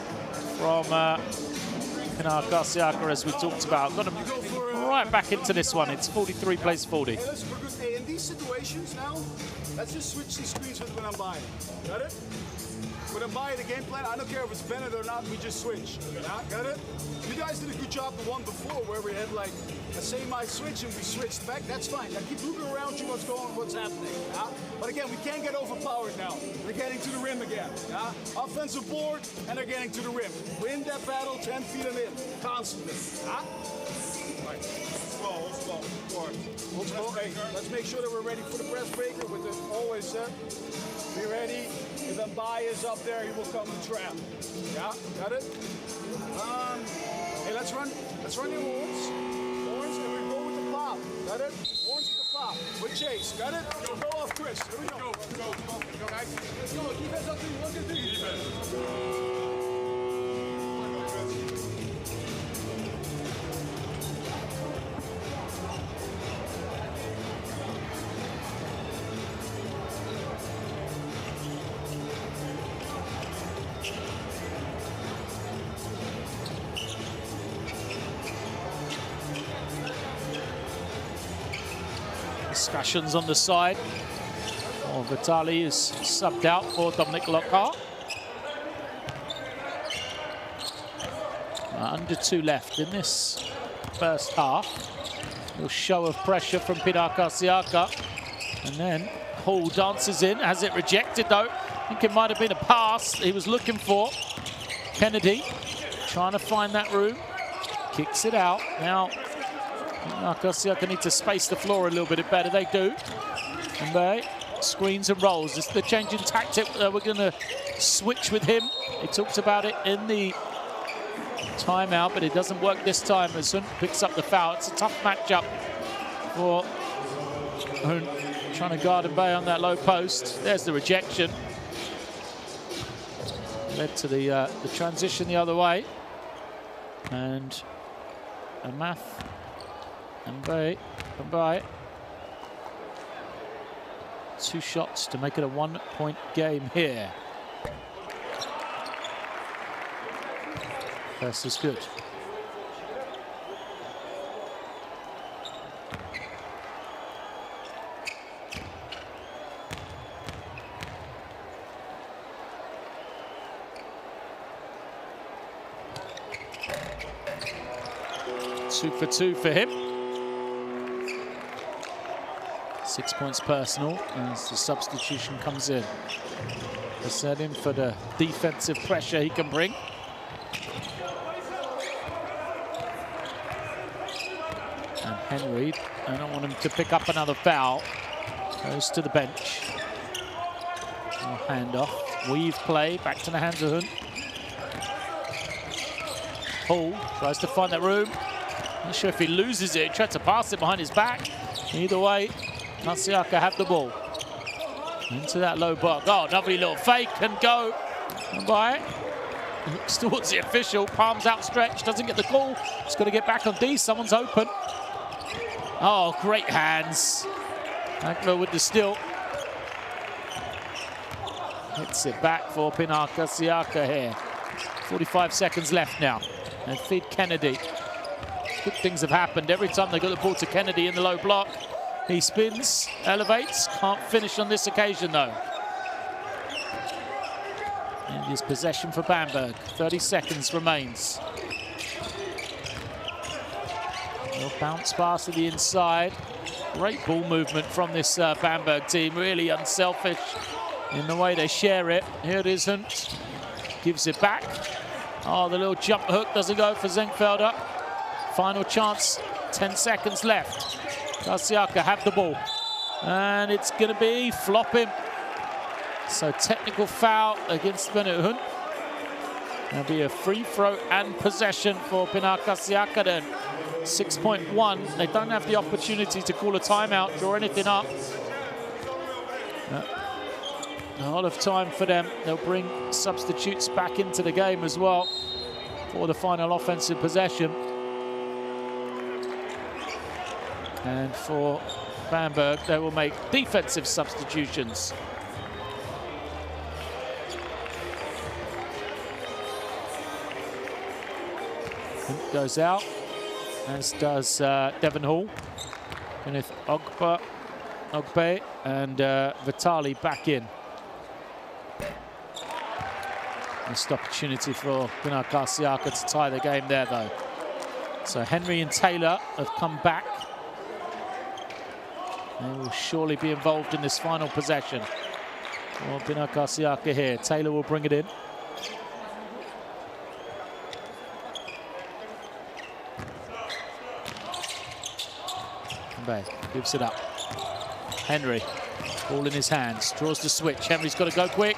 from Pinar Karsiyaka, as we talked about. Got him right back into this one. It's 43 plays 40.
Hey, in these situations now, let's just switch these screens with when I'm buying. Got it? When I'm buying the game plan, I don't care if it's Bennett or not, we just switch. Yeah, got it? You guys did a good job the one before where we had like a semi-switch and we switched back. That's fine. Now keep looking around you what's happening. Yeah? But again, we can't get overpowered now. They're getting to the rim again. Yeah? Offensive board, and they're getting to the rim. Win that battle 10 feet and in. Constantly. Yeah? Right. Hey, let's make sure that we're ready for the press breaker with the always set. Be ready. If Mbai is up there, he will come and trap. Yeah, got it? Hey, let's run the horns. Horns, and we go with the pop. Got it? Horns with the pop. With Chase. Got it? Go off Chris. Here we go. Go, guys. Let's go. Defense up to you. Look at the defense.
Discussions on the side. Oh, Vitali is subbed out for Dominic Lockhart. Under 2 left in this first half. A little show of pressure from Pinar Karsiyaka. And then Hall dances in, has it rejected though. I think it might have been a pass he was looking for. Kennedy trying to find that room. Kicks it out. Now Pinar Karsiyaka need to space the floor a little bit better. They do. And they screens and rolls. It's the change in tactic. We're going to switch with him. He talked about it in the timeout, but it doesn't work this time. As Sun picks up the foul. It's a tough matchup for Hun, trying to guard Mbaye on that low post. There's the rejection. Led to the transition the other way. And Amath. Mbaye. 2 shots to make it a 1-point game here. First is good. Two for 2 for him. 6 points personal as the substitution comes in. To set him for the defensive pressure he can bring. And Henry, I don't want him to pick up another foul. Goes to the bench. Handoff. Weave play back to the hands of Hunt. Paul tries to find that room. Not sure if he loses it. He tried to pass it behind his back. Either way, Karsiyaka have the ball. Into that low block. Oh, lovely little fake and go. By. Looks towards the official. Palms outstretched. Doesn't get the call. Just got to get back on D. Someone's open. Oh, great hands. Akbar with the steal. Hits it back for Pinar Karsiyaka here. 45 seconds left now. And feed Kennedy. Good things have happened every time they got the ball to Kennedy in the low block. He spins, elevates, can't finish on this occasion though. And his possession for Bamberg. 30 seconds remains. Little bounce pass to the inside. Great ball movement from this Bamberg team. Really unselfish in the way they share it. Here it is, Hunt. Gives it back. Oh, the little jump hook doesn't go for Zenkfelder. Final chance, 10 seconds left. Karsiyaka have the ball. And it's going to be flopping. So technical foul against Bennett Hunt. There'll be a free throw and possession for Pinar Karsiyaka then. 6.1. They don't have the opportunity to call a timeout, draw anything up. A lot of time for them. They'll bring substitutes back into the game as well for the final offensive possession. And for Bamberg, they will make defensive substitutions. Goes out, as does Devon Hall. Kenneth Ogbe and Vitali back in. Missed opportunity for Pinar Karsiyaka to tie the game there, though. So Henry and Taylor have come back. They will surely be involved in this final possession. Well, Pinar Karsiyaka here. Taylor will bring it in. Gives it up. Henry, ball in his hands, draws the switch. Henry's got to go quick,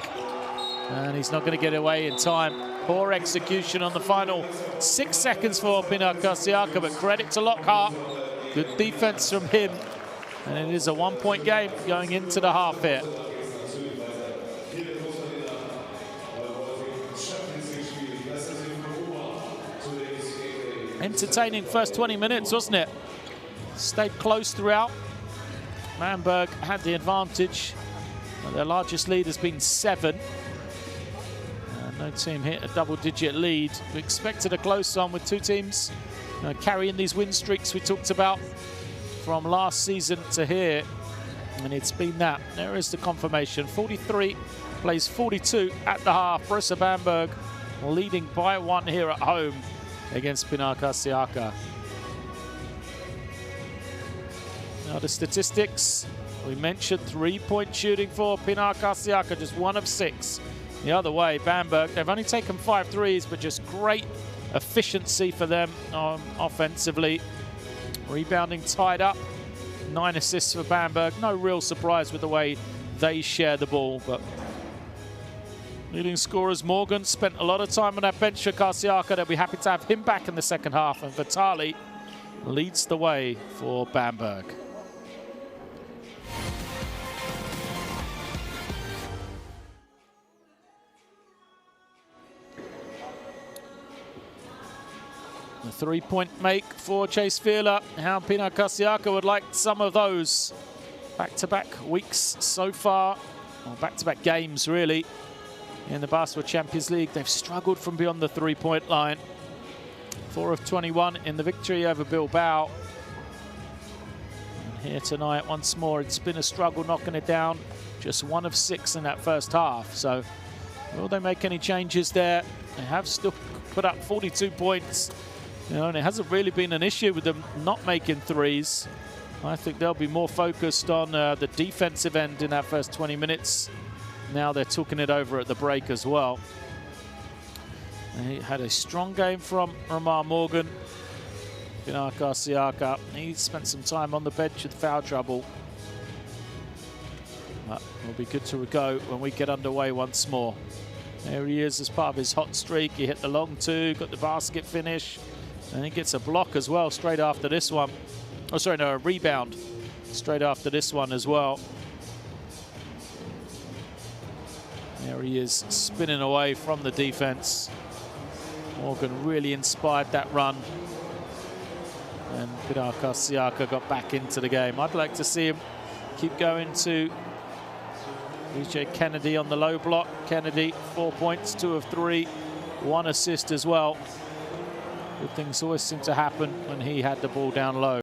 and he's not going to get away in time. Poor execution on the final 6 seconds for Pinar Karsiyaka, but credit to Lockhart. Good defense from him, and it is a 1-point game going into the half here. Entertaining first 20 minutes, wasn't it? Stayed close throughout. Bamberg had the advantage. Their largest lead has been 7. No team hit a double-digit lead. We expected a close one with two teams carrying these win streaks we talked about from last season to here. And it's been that. There is the confirmation. 43 plays 42 at the half. Brose Bamberg leading by 1 here at home against Pinar Karsiyaka. Now the statistics, we mentioned 3-point shooting for Pinar Karsiyaka, just 1 of 6. The other way, Bamberg, they've only taken 5 threes, but just great efficiency for them offensively. Rebounding tied up, 9 assists for Bamberg. No real surprise with the way they share the ball, but leading scorers Morgan spent a lot of time on that bench for Karsiyaka. They'll be happy to have him back in the second half, and Vitali leads the way for Bamberg. The 3-point make for Chase Feeler. How Pinar Karsiyaka would like some of those. back-to-back weeks so far, or back-to-back games really, in the Basketball Champions League. They've struggled from beyond the three-point line. 4 of 21 in the victory over Bilbao. And here tonight, once more, it's been a struggle knocking it down. Just 1 of 6 in that first half. So will they make any changes there? They have still put up 42 points. You know, and it hasn't really been an issue with them not making threes. I think they'll be more focused on the defensive end in that first 20 minutes. Now they're talking it over at the break as well. He had a strong game from Ramar Morgan. Pinar Karsiyaka, he spent some time on the bench with foul trouble. But it'll be good to go when we get underway once more. There he is as part of his hot streak. He hit the long 2, got the basket finish, and he gets a block as well straight after this one. Oh, sorry, no, a rebound straight after this one as well. There he is, spinning away from the defense. Morgan really inspired that run. And Pinar Karsiyaka got back into the game. I'd like to see him keep going to DJ Kennedy on the low block. Kennedy, 4 points, 2 of 3, 1 assist as well. Good things always seem to happen when he had the ball down low.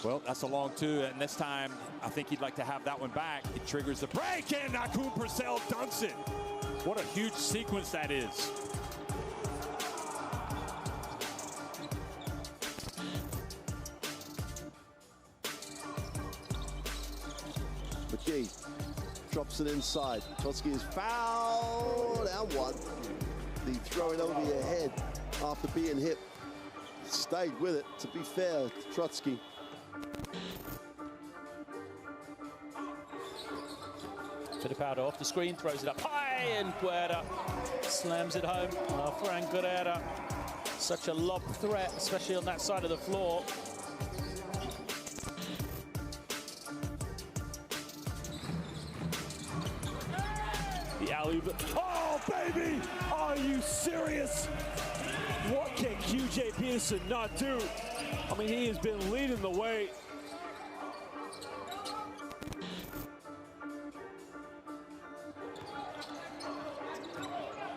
Well, that's a long 2, and this time I think he'd like to have that one back. It triggers the break, and Akun Purcell dunks it. What a huge sequence that is.
McGee drops it inside. Totsky is fouled and 1. The throwing over your head after being hit. Stayed with it, to be fair, Trotsky.
Fittipaldi off the screen, throws it up high, and Guerra slams it home. Fran Guerra, such a lob threat, especially on that side of the floor.
The alley-oop. Oh, baby! Are you serious? What can QJ Peterson not do? I mean, he has been leading the way.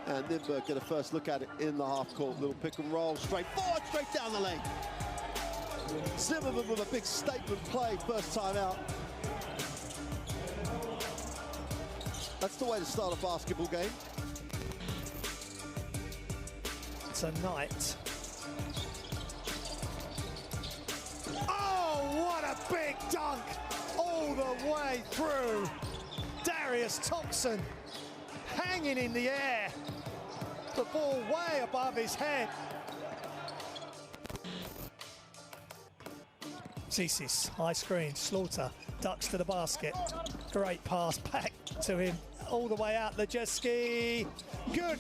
And Nimberg get a first look at it in the half court. Little pick and roll, straight forward, straight down the lane. Zimmerman with a big statement play, first time out. That's the way to start a basketball game.
Tonight. Oh, what a big dunk all the way through. Darius Thompson hanging in the air. The ball way above his head. Cesis, high screen, Slaughter ducks to the basket. Great pass back to him, all the way out the jet ski. Good.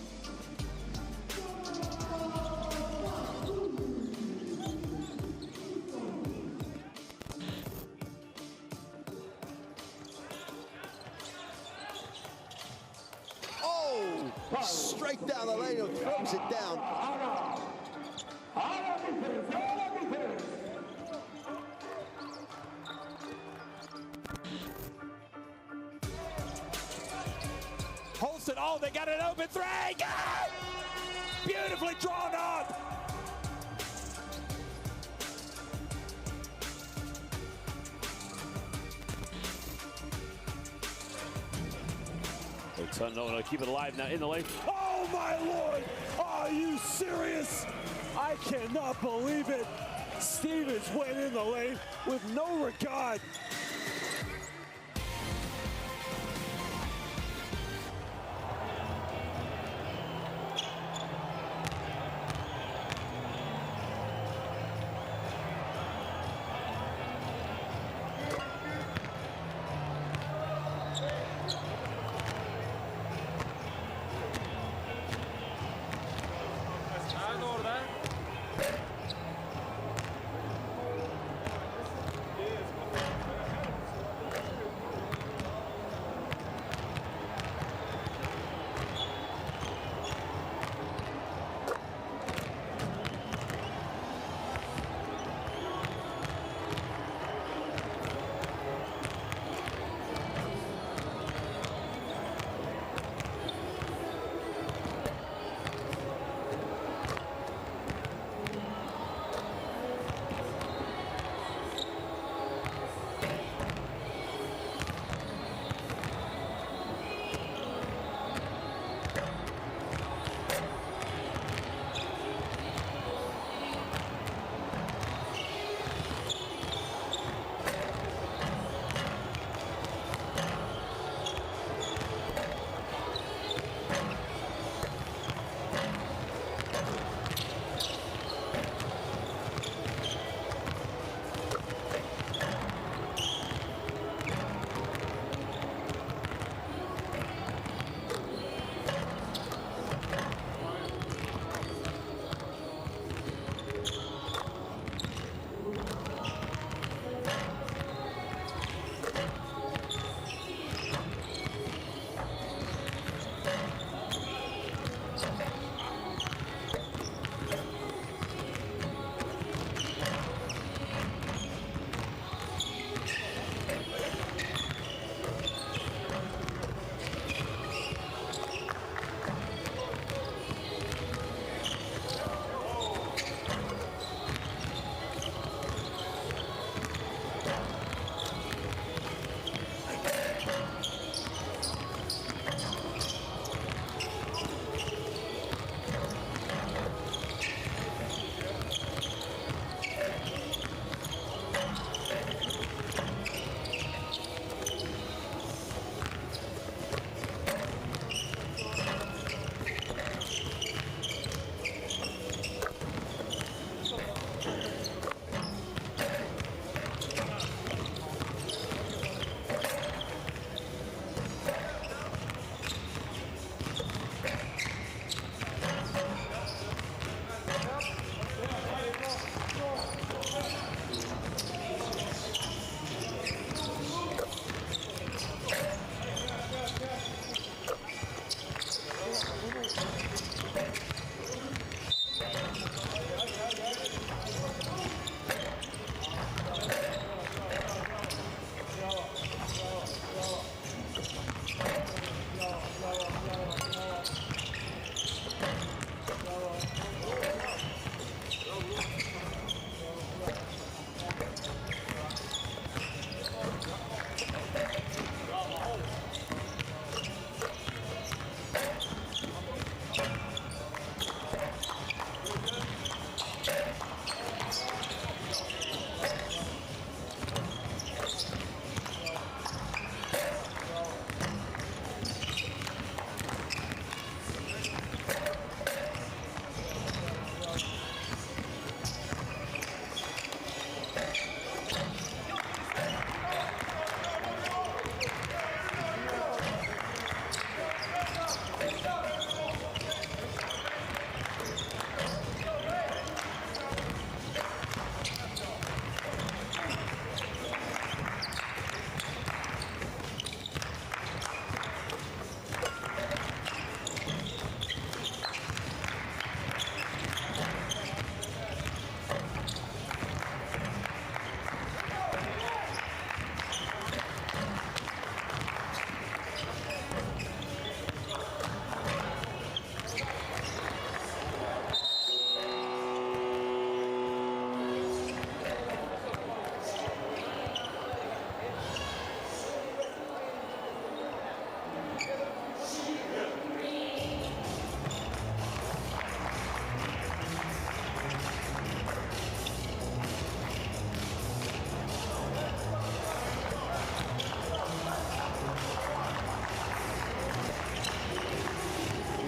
Oh, straight down the lane and throws it down.
Holston, oh, they got an open three. Go! Beautifully drawn up.
No, keep it alive now in the lane. Oh, my Lord! Are you serious? I cannot believe it. Stevens went in the lane with no regard.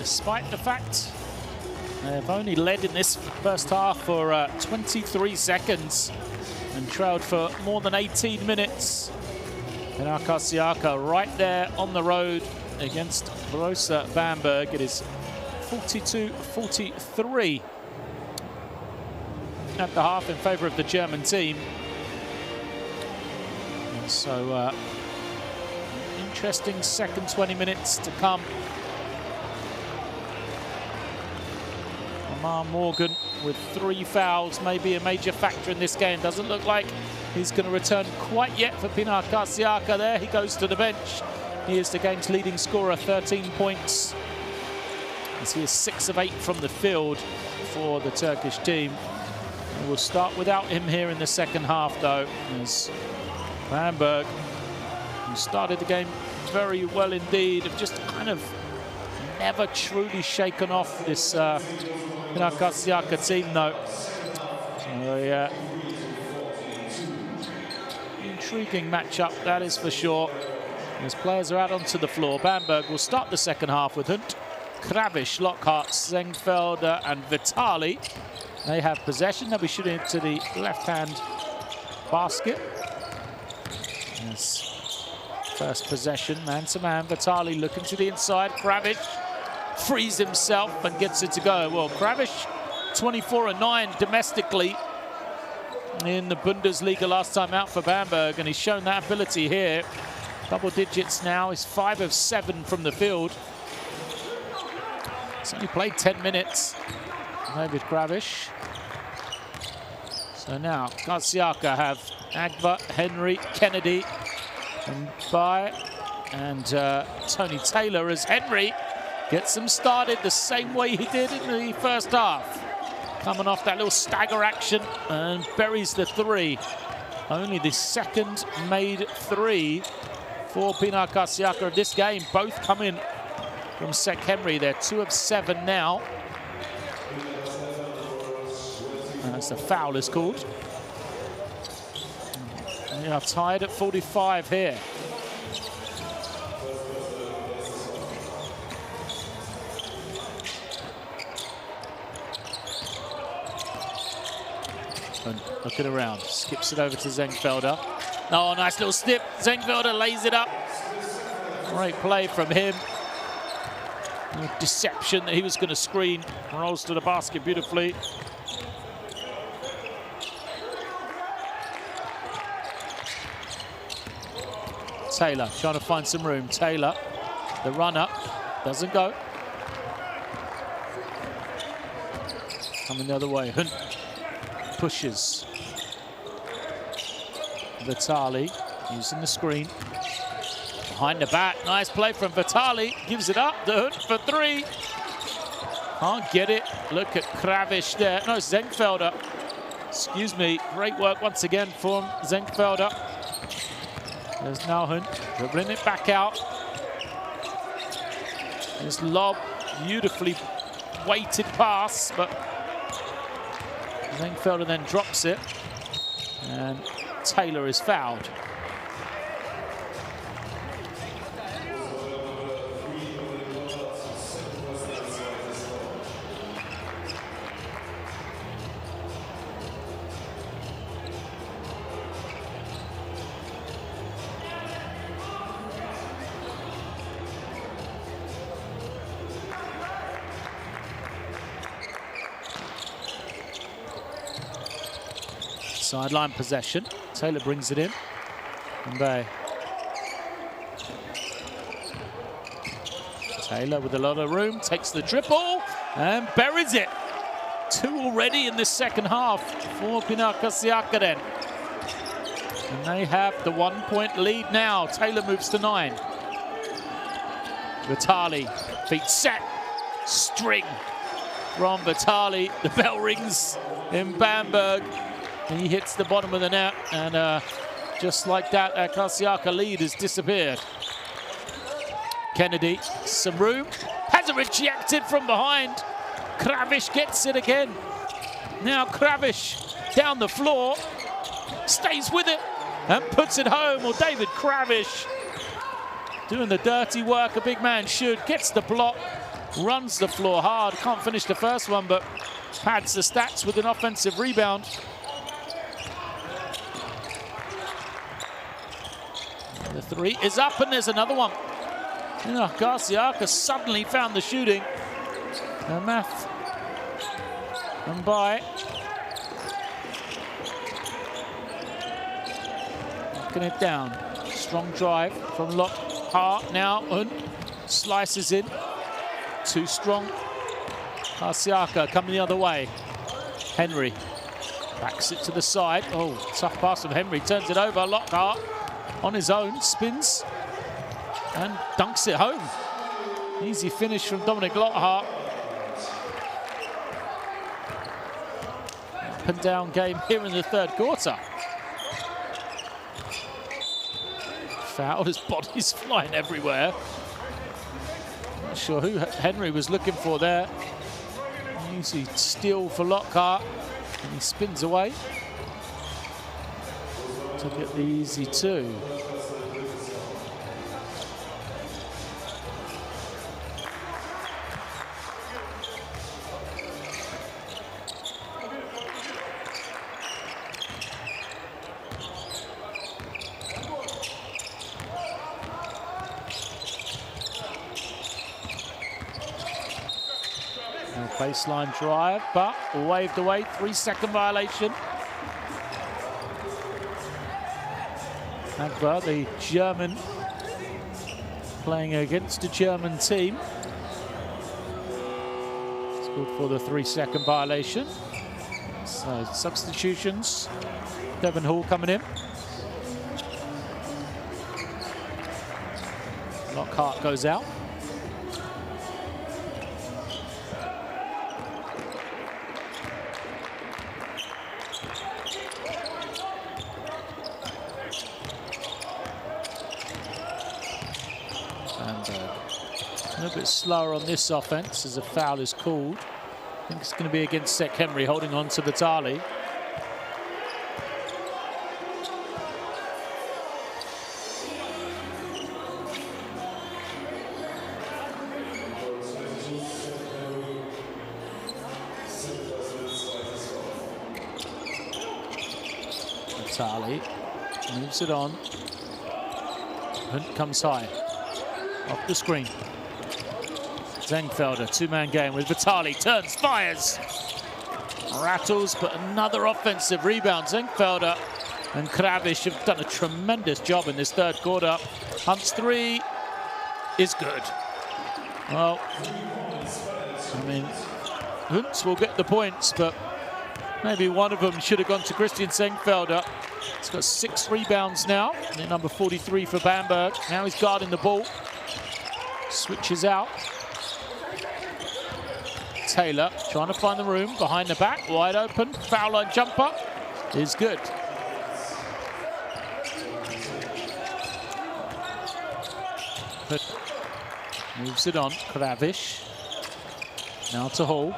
despite the fact they've only led in this first half for 23 seconds and trailed for more than 18 minutes. Pinar Karsiyaka right there on the road against Brose Bamberg. It is 42-43 at the half in favour of the German team. And so interesting second 20 minutes to come. Amar Morgan with 3 fouls, may be a major factor in this game. Doesn't look like he's going to return quite yet for Pinar Karsiyaka there. He goes to the bench. He is the game's leading scorer, 13 points. As he is 6 of 8 from the field for the Turkish team. And we'll start without him here in the second half, though, as Bamberg, who started the game very well indeed, have just kind of never truly shaken off this Pinar Karsiyaka team, though. So, intriguing matchup, that is for sure. As players are out onto the floor, Bamberg will start the second half with Hunt, Kravish, Lockhart, Zengfelder and Vitali. They have possession. They'll be shooting to the left-hand basket. Yes. First possession, man-to-man. Vitali looking to the inside. Kravish frees himself and gets it to go. Well, Kravish, 24-9 domestically in the Bundesliga last time out for Bamberg, and he's shown that ability here. Double digits now. He's 5 of 7 from the field. He's only played 10 minutes. David Kravish. So now Karsiyaka have Agba, Henry, Kennedy, and Bai, and Tony Taylor as Henry gets them started the same way he did in the first half. Coming off that little stagger action and buries the 3. Only the second made 3 for Pinar Karsiyaka of this game. Both come in from Sek Henry. They're 2 of 7 now. And that's the foul is called. And they are tied at 45 here. And looking around, skips it over to Zengfelder. Oh, nice little snip. Zengfelder lays it up. Great play from him. Deception that he was going to screen. Rolls to the basket beautifully. Taylor trying to find some room. Taylor, the run up, doesn't go. Coming the other way. Hunt pushes. Vitali using the screen. Behind the back, nice play from Vitali. Gives it up, the Hunt for 3. Can't get it. Look at Kravish there. No, Zengfelder. Excuse me. Great work once again from Zengfelder. There's now Hunt dribbling it back out. This lob, beautifully weighted pass, but Zengfelder then drops it, and Taylor is fouled. Sideline possession. Taylor brings it in. Gameday. Taylor with a lot of room, takes the triple and buries it. 2 already in the second half for Pinar Karsiyaka then. And they have the 1-point lead now. Taylor moves to 9. Vitali, feet set, string from Vitali. The bell rings in Bamberg. He hits the bottom of the net, and just like that, Karsiyaka lead has disappeared. Kennedy, some room, has it rejected from behind. Kravish gets it again. Now Kravish down the floor, stays with it, and puts it home. Well, David Kravish doing the dirty work a big man should, gets the block, runs the floor hard. Can't finish the first one, but pads the stats with an offensive rebound. The three is up, and there's another one. Pinar Karsiyaka suddenly found the shooting. And Math and by. Knocking it down. Strong drive from Lockhart now, and slices in. Too strong. Karsiyaka coming the other way. Henry backs it to the side. Oh, tough pass from Henry. Turns it over. Lockhart on his own, spins and dunks it home. Easy finish from Dominic Lockhart. Up and down game here in the third quarter. Foul, his body's flying everywhere. Not sure who Henry was looking for there. Easy steal for Lockhart, and he spins away to get the easy two. Baseline drive, but waved away. 3-second violation. Agba, the German, playing against a German team. It's good for the 3-second violation. So substitutions. Devon Hall coming in. Lockhart goes out. A little bit slower on this offense as a foul is called. I think it's going to be against Sek Henry, holding on to Batali. Batali moves it on. Hunt comes high. Off the screen. Zengfelder, two-man game with Batali. Turns, fires. Rattles, but another offensive rebound. Zengfelder and Kravish have done a tremendous job in this third quarter. Hunt's three is good. Well, I mean, Hunt will get the points, but maybe one of them should have gone to Christian Zengfelder. He's got 6 rebounds now. And number 43 for Bamberg. Now he's guarding the ball. Switches out. Taylor trying to find the room behind the back, wide open. Foul line jumper is good. Moves it on. Kravish. Now to Hall.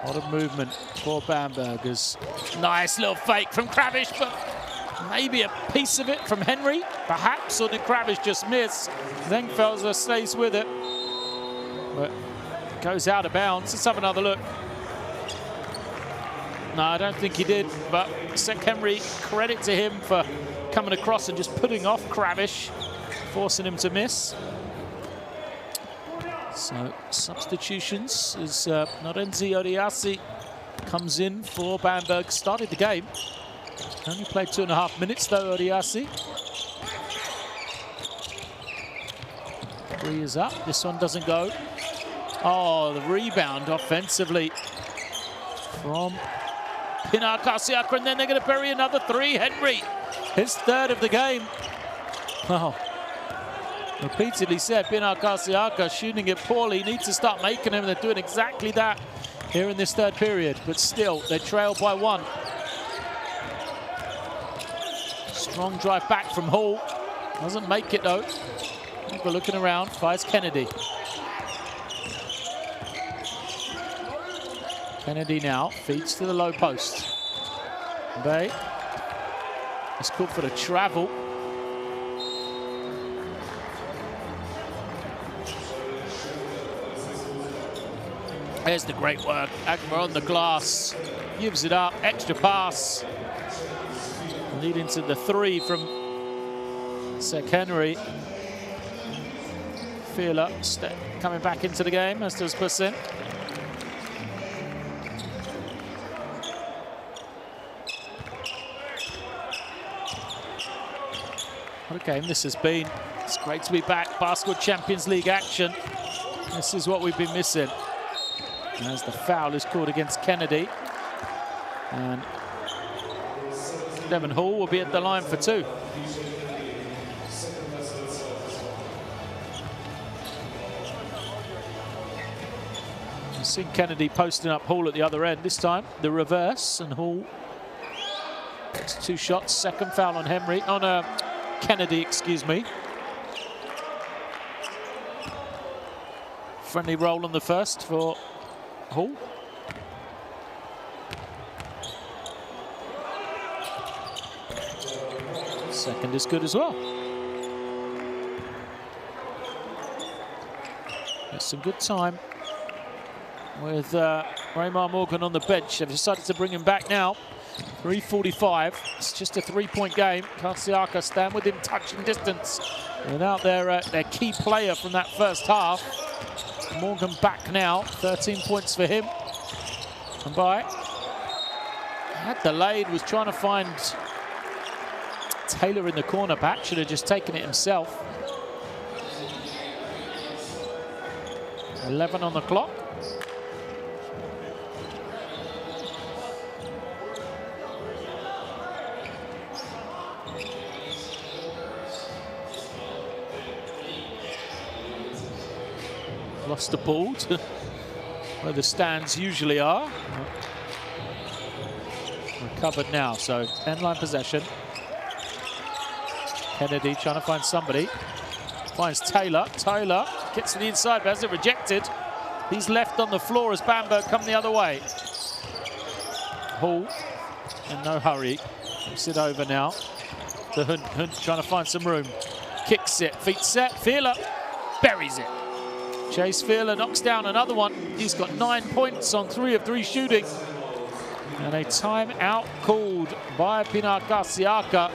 A lot of movement for Bambergers. Nice little fake from Kravish, but maybe a piece of it from Henry, perhaps, or did Kravish just miss? Zengfelder stays with it, but goes out of bounds. Let's have another look. No, I don't think he did, but Sek Henry, credit to him for coming across and just putting off Kravish, forcing him to miss. So substitutions is Norenzi Odiasi comes in for Bamberg. Started the game. Only played 2.5 minutes though, Odiasi. 3 is up. This one doesn't go. Oh, the rebound offensively from Pinar Karsiyaka, and then they're going to bury another 3. Henry, his 3rd of the game. Oh, repeatedly said Pinar Karsiyaka shooting it poorly. Needs to start making them. They're doing exactly that here in this 3rd period, but still they trail by 1. Strong drive back from Hall. Doesn't make it though. People looking around. Fires Kennedy. Kennedy now feeds to the low post. Bay. It's called for the travel. There's the great work. Agma on the glass, gives it up, extra pass. Leading to the 3 from Sek Henry. Fila coming back into the game, as does Persin. What a game this has been. It's great to be back. Basketball Champions League action. This is what we've been missing. As the foul is called against Kennedy. And Devon Hall will be at the line for 2. You've seen Kennedy posting up Hall at the other end. This time, the reverse, and Hall gets 2 shots. Second foul on Henry, on Kennedy, excuse me. Friendly roll on the first for Hall. Second is good as well. There's some good time with Raymar Morgan on the bench. They've decided to bring him back now. 3:45. It's just a 3-point game. Karsiyaka stand within touching distance without their key player from that first half. Morgan back now. 13 points for him. And by had delayed, was trying to find Taylor in the corner back. Should have just taken it himself. 11 on the clock. Lost the ball to where the stands usually are. Recovered now, so 10-line possession. Kennedy trying to find somebody. Finds Taylor. Taylor gets to the inside, but has it rejected. He's left on the floor as Bamberg come the other way. Hall in no hurry. Puts it over now. The Hunt trying to find some room. Kicks it, feet set. Fila buries it. Chase Fila knocks down another one. He's got 9 points on 3 of 3 shooting. And a timeout called by Pinar Karsiyaka.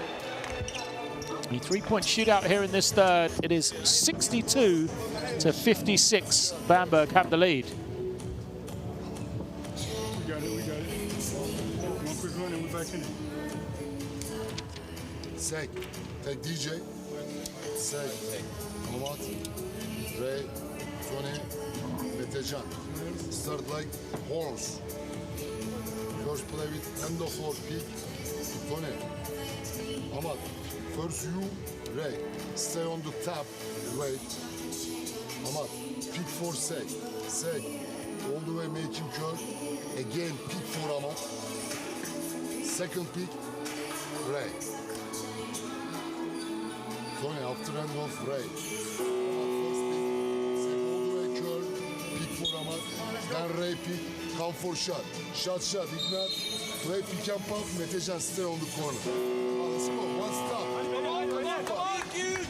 A 3-point shootout here in this third. It is 62-56. Bamberg have the lead.
We got it. One quick run and we're back in it.
Sek, take DJ. Sek, Amat, Ray, Tony, Metecan. Start like horse. First play with end of floor pick. Tony, Amat. First you, Ray. Stay on the top, wait. Amat, pick for Sek. Sek, all the way make him curve. Again, pick for Amat. Second pick, Ray. Tony, after end of Ray. Then Ray pick, come for shot. Shot, ignite. Play pick and pop, Metecan stay on the corner. Let's go, one stop.
Come on, huge!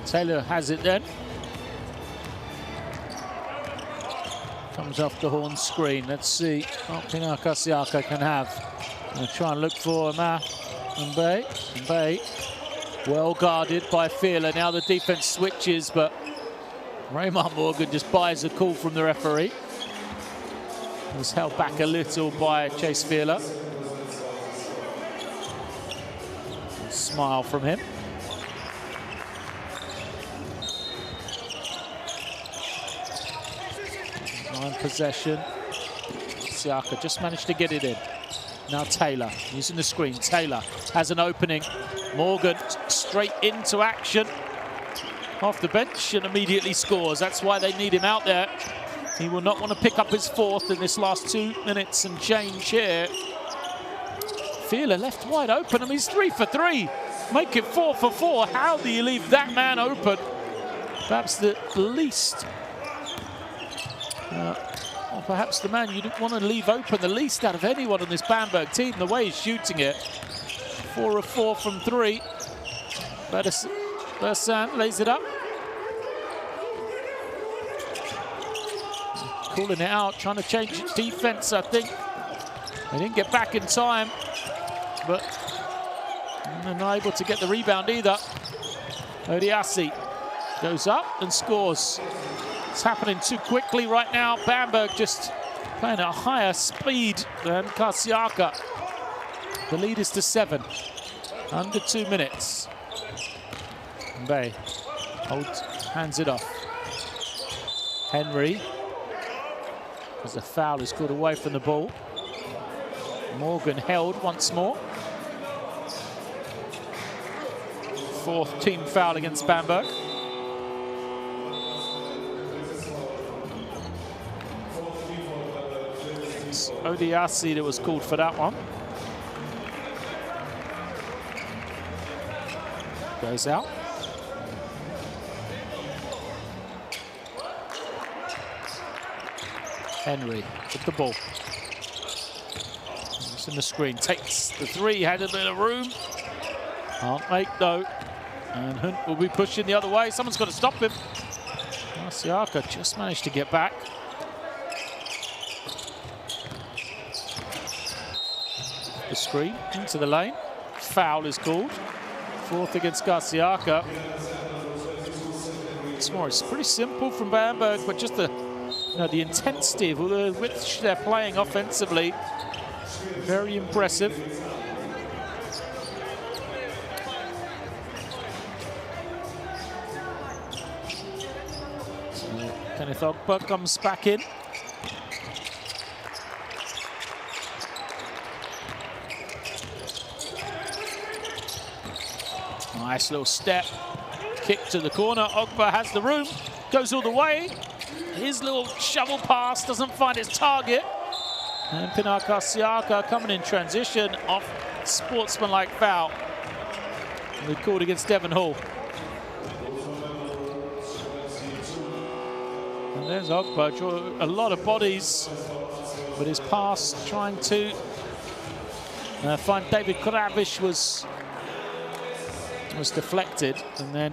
Taylor has it then. Comes off the horn screen. Let's see what Pinar Karsiyaka can have. Gonna try and look for Gameday. Gameday, well guarded by Fila. Now the defense switches, but Raymar Morgan just buys a call from the referee. Was held back a little by Chase Fila. Smile from him. Possession. Karsiyaka just managed to get it in. Now Taylor using the screen. Taylor has an opening. Morgan straight into action off the bench and immediately scores. That's why they need him out there. He will not want to pick up his 4th in this last 2 minutes and change here. Fila left wide open and he's 3 for 3. make it 4 for 4. How do you leave that man open? Perhaps the least, or perhaps the man you didn't want to leave open the least out of anyone on this Bamberg team. The way he's shooting it, 4 of 4 from 3. Bersan lays it up. Calling it out, trying to change defense, I think. They didn't get back in time, but they're not able to get the rebound either. Odiasi goes up and scores. It's happening too quickly right now. Bamberg just playing at a higher speed than Karsiyaka. The lead is to 7. Under 2 minutes. Bay hands it off. Henry, as the foul is called away from the ball. Morgan held once more. 4th team foul against Bamberg. It's Odiasi that was called for that one. Goes out. Henry with the ball. Just in the screen, takes the 3, had a bit of room. Can't make though. And Hunt will be pushing the other way. Someone's got to stop him. Karsiyaka just managed to get back. The screen into the lane. Foul is called. 4th against Karsiyaka. It's pretty simple from Bamberg, but just the intensity with which they're playing offensively, very impressive. So Kenneth Ogba comes back in. Nice little step, kick to the corner. Ogba has the room, goes all the way. His little shovel pass doesn't find its target. And Pinar Karsiyaka coming in transition off sportsmanlike foul. We called against Devon Hall. And there's Ogba, draw a lot of bodies, but his pass trying to find David Kravish was deflected, and then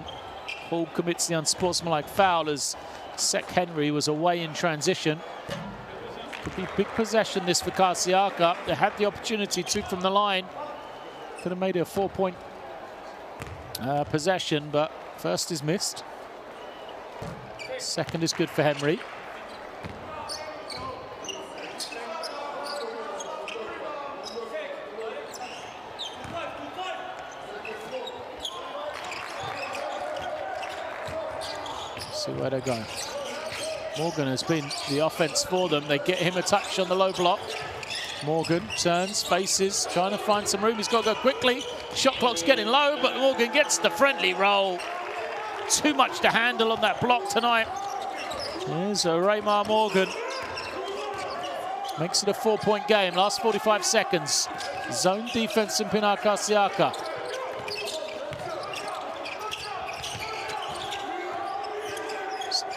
Hall commits the unsportsmanlike foul as Sek Henry was away in transition. Could be big possession this for Karsiyaka. They had the opportunity, 2 from the line. Could have made it a 4-point possession, but first is missed. Second is good for Henry. See where they're going. Morgan has been the offense for them. They get him a touch on the low block. Morgan turns, faces, trying to find some room. He's got to go quickly. Shot clock's getting low, but Morgan gets the friendly roll. Too much to handle on that block tonight. There's Raymar Morgan. Makes it a 4-point game. Last 45 seconds. Zone defense in Pinar Karsiyaka.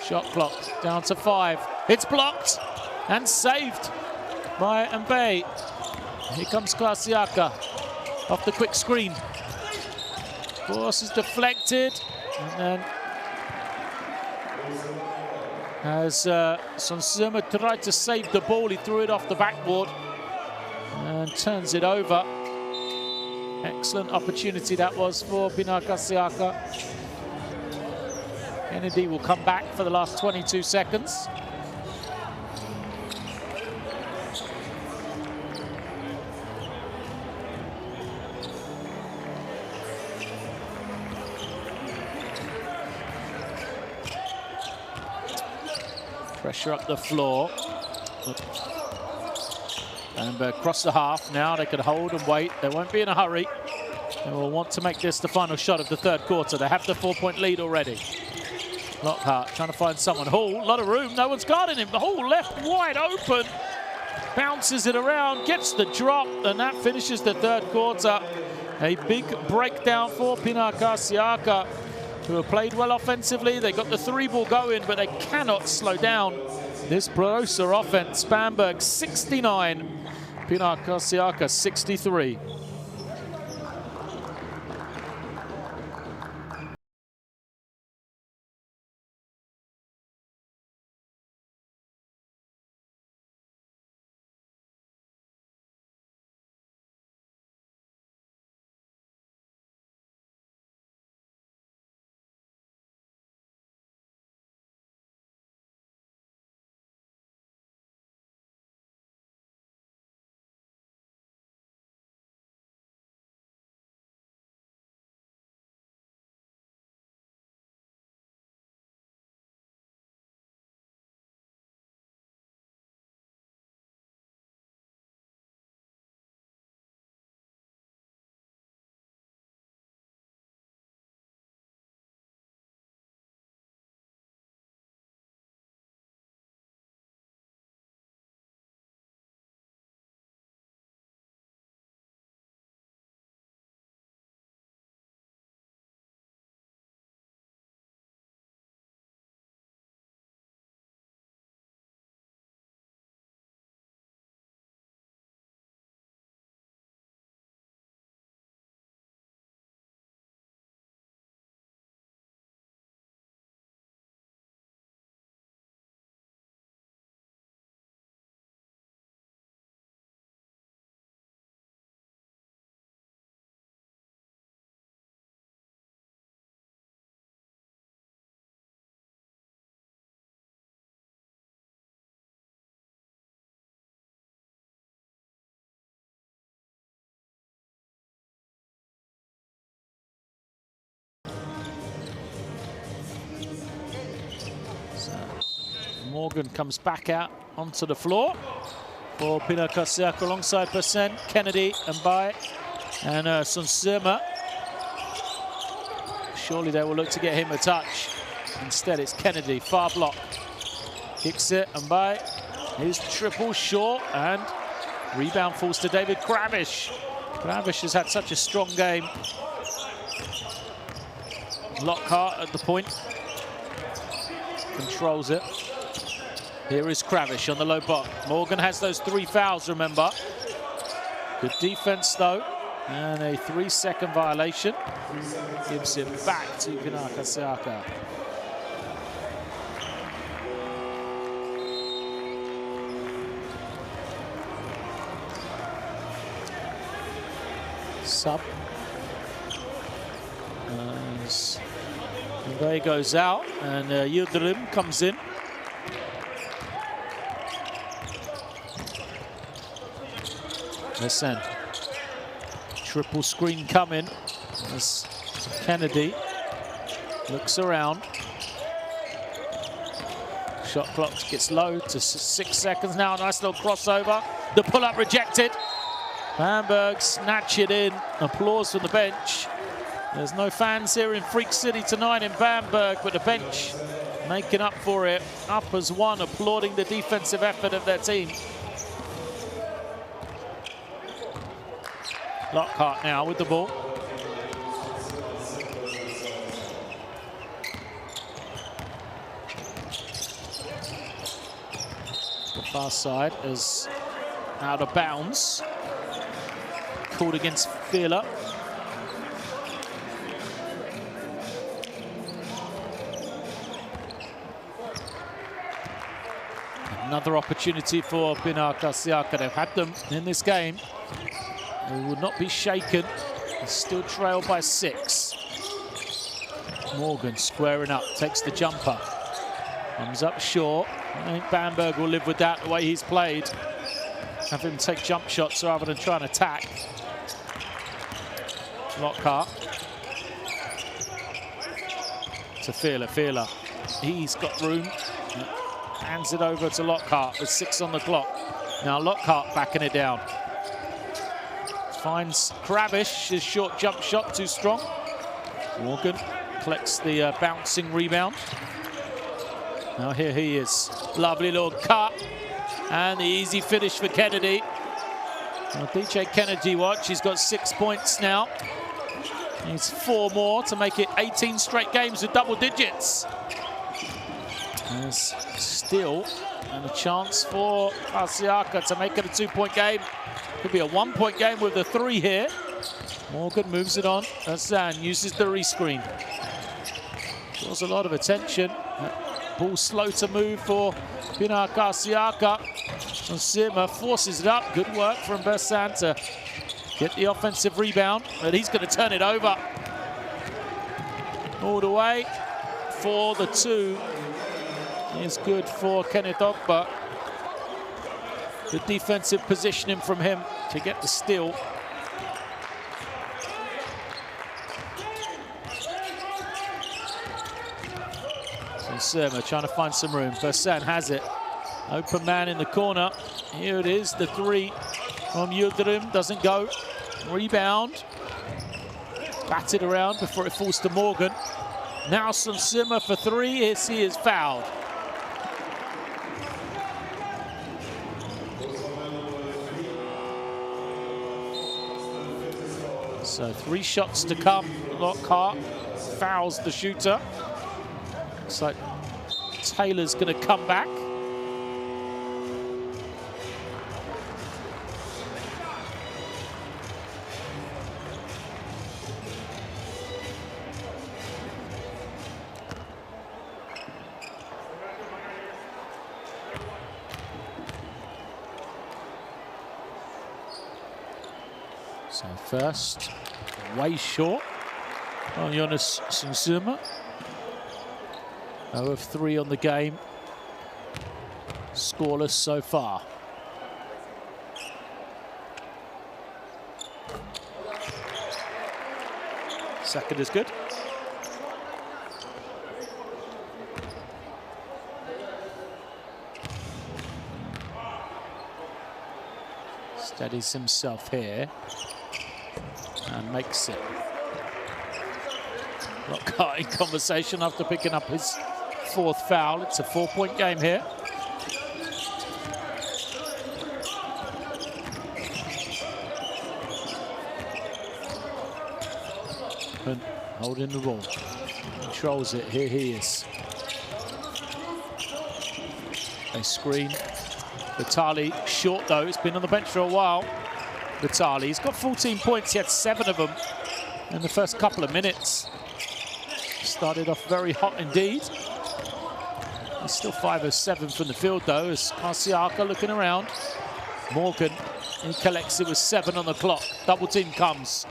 Shot clock down to 5. It's blocked and saved by Mbaye. Here comes Karsiyaka off the quick screen. Force is deflected, and then as Sonsuma tried to save the ball, he threw it off the backboard and turns it over. Excellent opportunity that was for Pinar Karsiyaka. Kennedy will come back for the last 22 seconds. Pressure up the floor. And across the half now. They can hold and wait. They won't be in a hurry. They will want to make this the final shot of the 3rd quarter. They have the 4-point lead already. Lockhart trying to find someone. Hall, a lot of room, no one's guarding him. Hall left wide open, bounces it around, gets the drop, and that finishes the 3rd quarter. A big breakdown for Pinar Karsiyaka, who have played well offensively. They got the 3-ball going, but they cannot slow down this Brose offense. Bamberg 69, Pinar Karsiyaka 63. Morgan comes back out onto the floor for Pinar Karsiyaka alongside Percent, Kennedy, and Bai, and Sunsema. Surely they will look to get him a touch. Instead, it's Kennedy, far block. Kicks it, and Bai. His triple short, and rebound falls to David Kravish. Kravish has had such a strong game. Lockhart at the point. Controls it. Here is Kravish on the low block. Morgan has those 3 fouls, remember. Good defense, though. And a 3-second violation. Gives it back to Pinar Karsiyaka. Sub. As Gameday goes out, and Yildirim comes in. Listen, triple screen coming as Kennedy looks around. Shot clock gets low to 6 seconds now. Nice little crossover. The pull-up rejected. Bamberg snatch it in. Applause from the bench. There's no fans here in Freak City tonight in Bamberg, but the bench making up for it. Up as one, applauding the defensive effort of their team. Lockhart now with the ball. The far side is out of bounds. Called against Fila. Another opportunity for Pinar Karsiyaka. They've had them in this game. They will not be shaken. They still trail by 6. Morgan squaring up, takes the jumper. Comes up short. I think Bamberg will live with that the way he's played. Have him take jump shots rather than try and attack. Lockhart. To Fila. He's got room. Hands it over to Lockhart with 6 on the clock. Now Lockhart backing it down. Finds Kravish, his short jump shot too strong. Morgan collects the bouncing rebound. Now here he is. Lovely little cut. And the easy finish for Kennedy. Well, DJ Kennedy watch, he's got 6 points now. Needs 4 more to make it 18 straight games with double digits. There's still a chance for Karsiyaka to make it a 2-point game. Could be a 1-point game with a 3 here. Morgan moves it on. Hassan uses the rescreen. Draws a lot of attention. Ball slow to move for Pinar Karsiyaka. And Sima forces it up. Good work from Bersan to get the offensive rebound. But he's going to turn it over. All the way for the 2. Is good for Kenneth Ogba. Good defensive positioning from him to get the steal. Sima trying to find some room. Bersan has it. Open man in the corner. Here it is, the 3 from Yildirim. Doesn't go. Rebound. Batted around before it falls to Morgan. Now some Sima for 3. Yes, he is fouled. So 3 shots to come. Lockhart fouls the shooter. Looks like Taylor's going to come back. So first, way short on Jonas Sunsuma. 0 of 3 on the game. Scoreless so far. Second is good. Steadies himself here and makes it. Lockhart in conversation after picking up his 4th foul. It's a 4-point game here. And holding the ball. Controls it. Here he is. They screen. Vitali short though. He's been on the bench for a while. Vitali. He's got 14 points. He had 7 of them in the first couple of minutes. Started off very hot indeed. He's still 5 of 7 from the field though, as Karsiyaka looking around. Morgan, he collects it with 7 on the clock. Double team comes.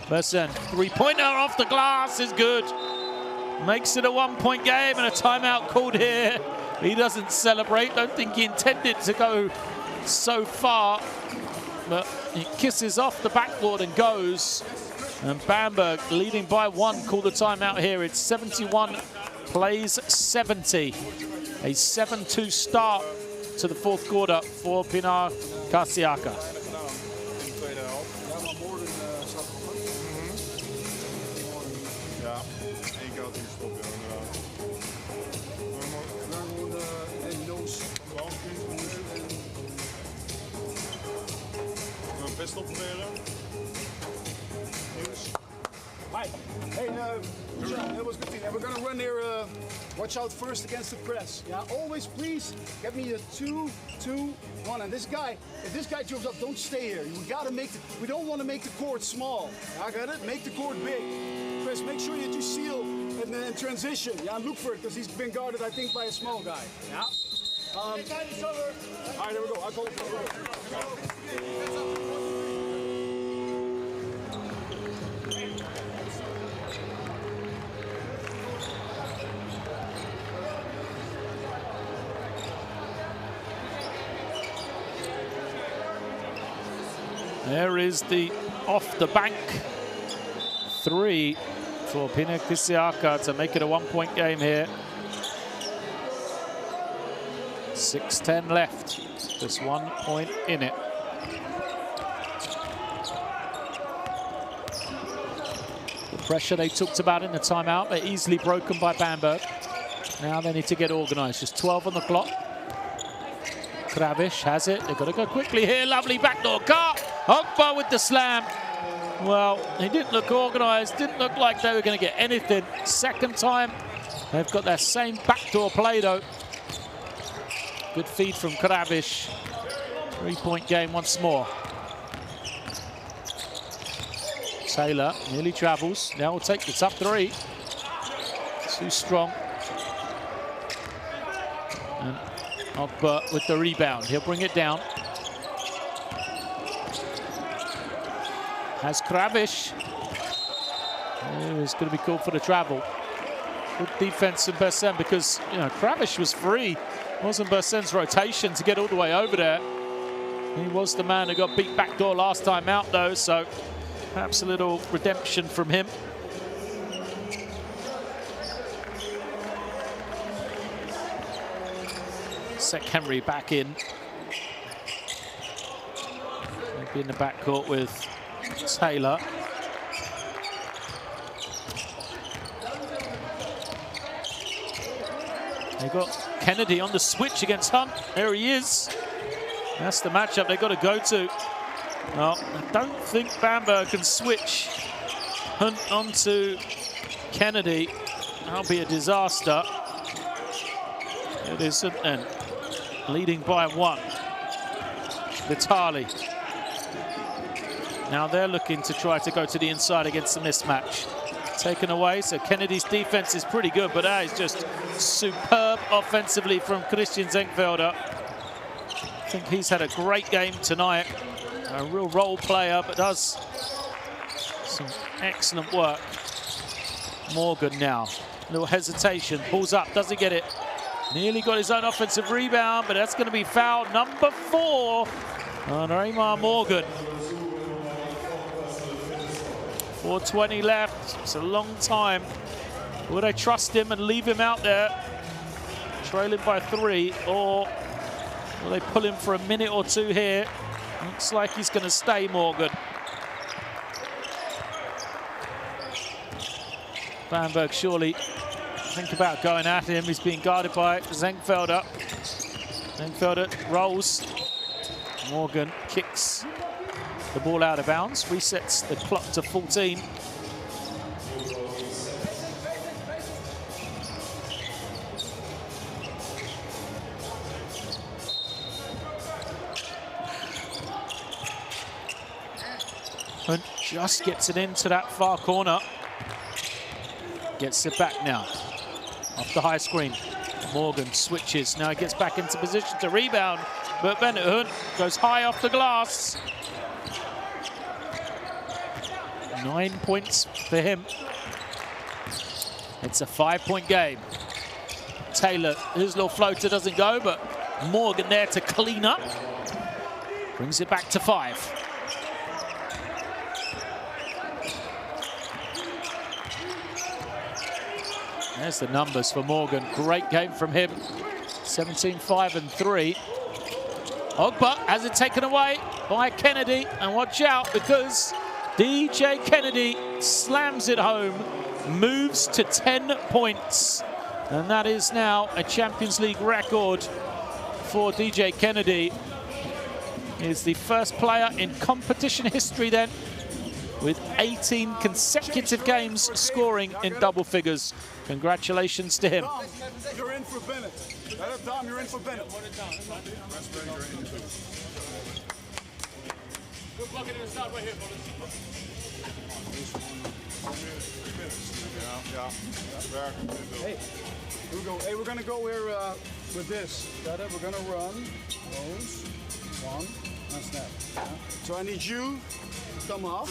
Bersan, 3-pointer off the glass is good. Makes it a 1-point game and a timeout called here. He doesn't celebrate. Don't think he intended to go so far. But he kisses off the backboard and goes. And Bamberg leading by 1, call the timeout here. It's 71 plays 70. A 7-2 start to the 4th quarter for Pinar Karsiyaka.
Hi. Hey, that was good thing. We're gonna run there. Watch out first against the press. Yeah, always please get me a 2-2-1. And this guy, if this guy jumps up, don't stay here. We gotta make we don't want to make the court small. I got it. Make the court big. Chris, make sure that you seal in transition. Yeah, look for it because he's been guarded, I think, by a small guy. Yeah. All right, there we go. I'll call it.
There is the off the bank 3 for Pinar Karsiyaka to make it a 1-point game here. 6:10 left, just 1 point in it. The pressure they talked about in the timeout, they're easily broken by Bamberg. Now they need to get organized, just 12 on the clock. Kravish has it. They've got to go quickly here. Lovely backdoor cut. Ogba with the slam. Well, he didn't look organised. Didn't look like they were going to get anything. Second time, they've got that same backdoor play, though. Good feed from Kravish. 3-point game once more. Taylor nearly travels. Now will take the top three. Too strong. And Ogba with the rebound. He'll bring it down. Has Kravish. It's going to be called for the travel. Good defense in Bersem because, you know, Kravish was free. It wasn't Bersem's rotation to get all the way over there. He was the man who got beat backdoor last time out, though, so perhaps a little redemption from him. Sek Henry back in. Maybe in the backcourt with Taylor. They got Kennedy on the switch against Hunt. There he is. That's the matchup they've got to go to. Well, I don't think Bamberg can switch Hunt onto Kennedy. That'll be a disaster. It isn't then. Leading by 1. Vitali. Now they're looking to try to go to the inside against the mismatch. Taken away, so Kennedy's defense is pretty good, but that is just superb offensively from Christian Zenkfelder. I think he's had a great game tonight. A real role player, but does some excellent work. Morgan now, a little hesitation, pulls up, doesn't get it. Nearly got his own offensive rebound, but that's going to be foul number 4 on Raymar Morgan. 4:20 left. It's a long time. Will they trust him and leave him out there, trailing by 3, or will they pull him for a minute or 2 here? Looks like he's going to stay, Morgan. Bamberg surely think about going at him. He's being guarded by Zenkfelder. Zenkfelder rolls. Morgan kicks the ball out of bounds, resets the clock to 14. And just gets it into that far corner. Gets it back now. Off the high screen. Morgan switches. Now he gets back into position to rebound. But Bennett Hunt goes high off the glass. 9 points for him. It's a 5-point game. Taylor, his little floater doesn't go, but Morgan there to clean up. Brings it back to 5. There's the numbers for Morgan. Great game from him. 17, 5, and 3. Ogba has it taken away by Kennedy. And watch out, because DJ Kennedy slams it home, moves to 10 points. And that is now a Champions League record for DJ Kennedy. He is the first player in competition history then with 18 consecutive games scoring in double figures. Congratulations to him.
Dom, you're in for Bennett. Dom, you're in for Bennett. Good bucket in the start right here, Hey, here we go. Hey, we're gonna go here with this. Got it? We're gonna run. Those. 1. And snap. Yeah. So I need you to come off.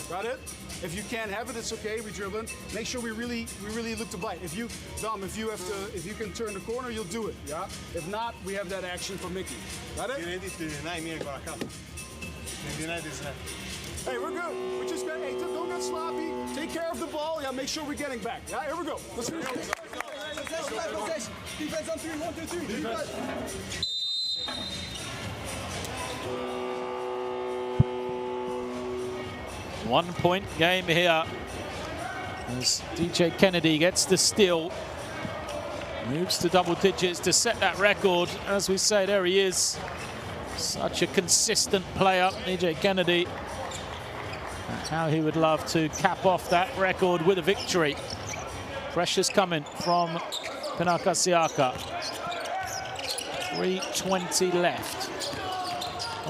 Got it? If you can't have it, it's okay. We dribbling. Make sure we really look to bite. If you, Dom, if you can turn the corner, you'll do it. Yeah. If not, we have that action for Mickey. Got it? Hey, we're good. We're just good. Hey, don't get sloppy. Take care of the ball. Yeah, make sure we're getting back. Yeah, here we go. Let's go. Defense on 3. 1, 2, 3. Defense.
1-point game here as DJ Kennedy gets the steal. Moves to double digits to set that record. As we say, there he is. Such a consistent player, EJ Kennedy. And how he would love to cap off that record with a victory. Pressure's coming from Pinar Karsiyaka. 3:20 left.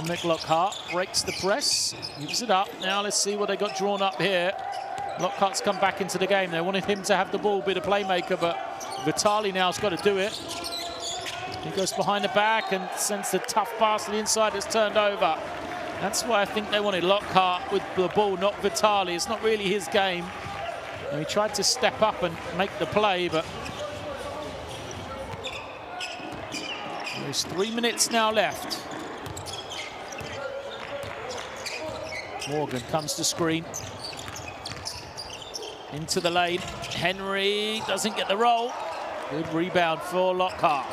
Mick Lockhart breaks the press, gives it up. Now let's see what they got drawn up here. Lockhart's come back into the game. They wanted him to have the ball, be the playmaker, but Vitali now's got to do it. He goes behind the back and sends the tough pass to the inside that's turned over. That's why I think they wanted Lockhart with the ball, not Vitali. It's not really his game. And he tried to step up and make the play, but there's 3 minutes now left. Morgan comes to screen. Into the lane. Henry doesn't get the roll. Good rebound for Lockhart.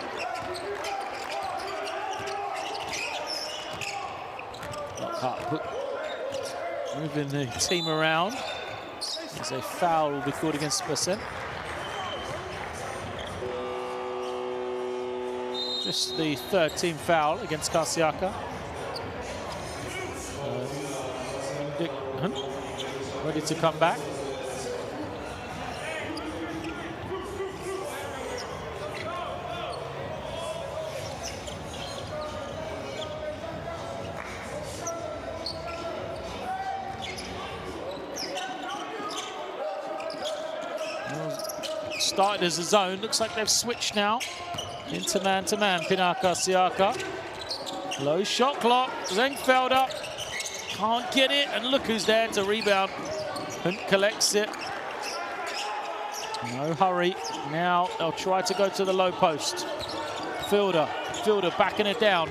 Lockhart moving the team around. As a foul will be called against Percent. Just the third team foul against Karsiyaka. Ready to come back. Started as a zone. Looks like they've switched now into man-to-man. Pinar Karsiyaka. Low shot clock. Zengfelder can't get it, and look who's there to rebound. Hunt collects it. No hurry. Now they'll try to go to the low post. Fielder backing it down.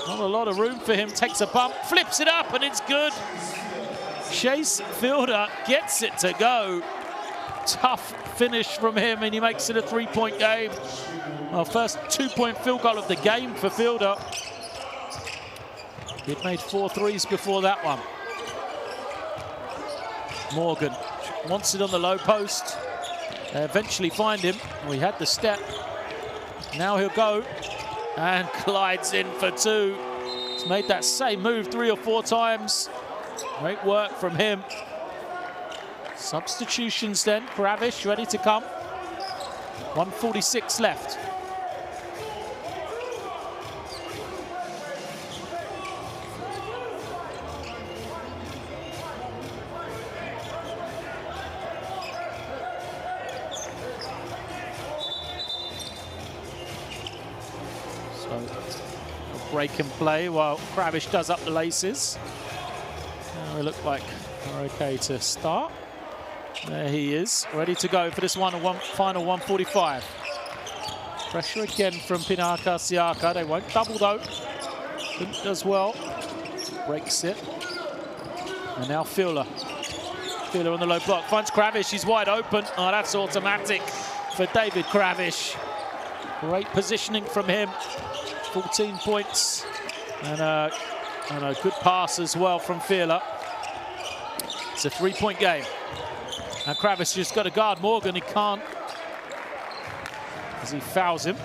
Not a lot of room for him. Takes a bump, flips it up, and it's good. Chase Fielder gets it to go. Tough finish from him, and he makes it a three-point game. Well, first two-point field goal of the game for Fielder. He'd made 4 threes before that one. Morgan wants it on the low post. They eventually find him. We had the step. Now he'll go and glides in for 2. He's made that same move 3 or 4 times. Great work from him. Substitutions then. Kravish ready to come. 1:46 left. Break and play while Kravish does up the laces. Now we look like we're okay to start. There he is, ready to go for this final 1:45. Pressure again from Pinar Karsiyaka. They won't double though. Hunt does well. Breaks it. And now Fielder. Fielder on the low block. Finds Kravish. He's wide open. Oh, that's automatic for David Kravish. Great positioning from him. 14 points and a good pass as well from Fielder. It's a 3-point game. And Kravish just got to guard Morgan. He can't as he fouls him.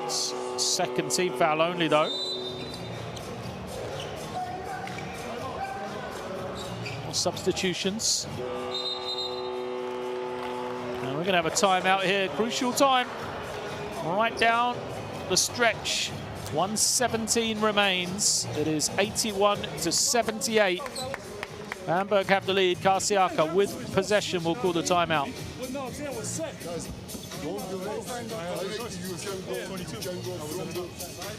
It's second team foul only though. More substitutions. We're going to have a timeout here. Crucial time. Right down the stretch. 1:17 remains. It is 81-78. Bamberg have the lead. Karsiyaka with possession will call the timeout.
Guys, don't do it. Directly you can go from the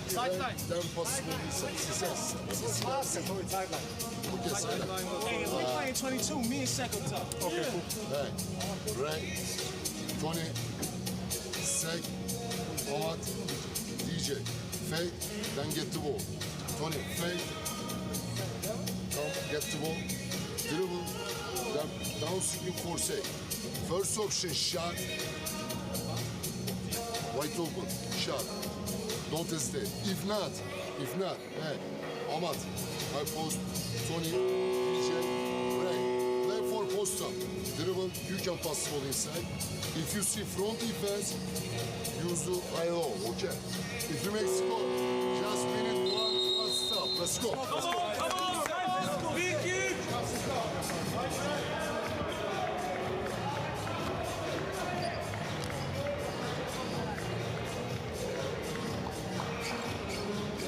sideline. Then possibly success. Okay, sideline.
Hey, we're playing 22, me and second top. Okay, cool.
Right. Tony, Sek, Ahmad, DJ. Fake, then get the ball. Tony, fake. Come, get the ball. Dribble. Then down screen for Sek. First option, shot. Wide open, shot. Don't hesitate. If not, hey, Ahmad, I post Tony, DJ, play for post post up, dribble, you can pass the ball inside. If you see front defense, use the IO, okay? If you make score, just win it one stop. Let's go. Come on.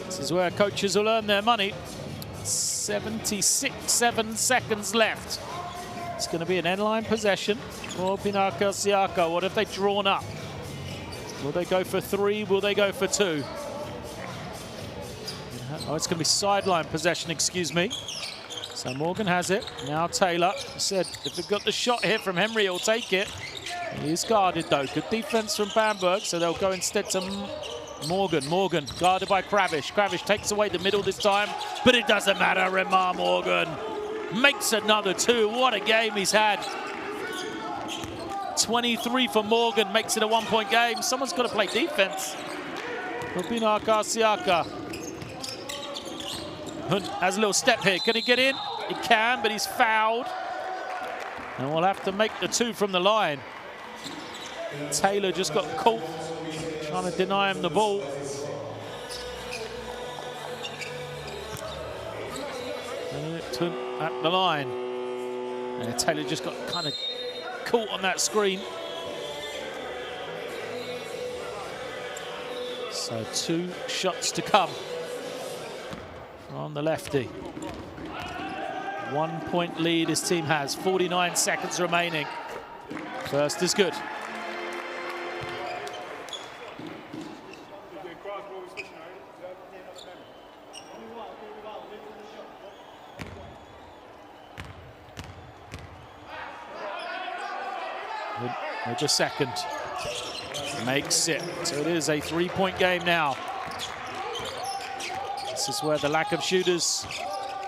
This is where coaches will earn their money. 7 seconds left. It's going to be an end-line possession for Pinar Karsiyaka. What have they drawn up? Will they go for 3? Will they go for 2? Oh, it's going to be sideline possession, excuse me. So Morgan has it. Now Taylor said, if we've got the shot here from Henry, he'll take it. He's guarded, though. Good defense from Bamberg, so they'll go instead to Morgan. Morgan guarded by Kravish. Kravish takes away the middle this time, but it doesn't matter. Remar Morgan makes another 2. What a game he's had. 23 for Morgan, makes it a 1-point game. Someone's got to play defense for Pinar Karsiyaka. Hunt has a little step here. Can he get in? He can, but he's fouled. And we'll have to make the 2 from the line. Taylor just got caught trying to deny him the ball. And at the line. And Taylor just got kind of caught on that screen. So 2 shots to come on the lefty. 1-point lead his team has. 49 seconds remaining. First is good. Just second. Makes it. So it is a 3-point game now. This is where the lack of shooters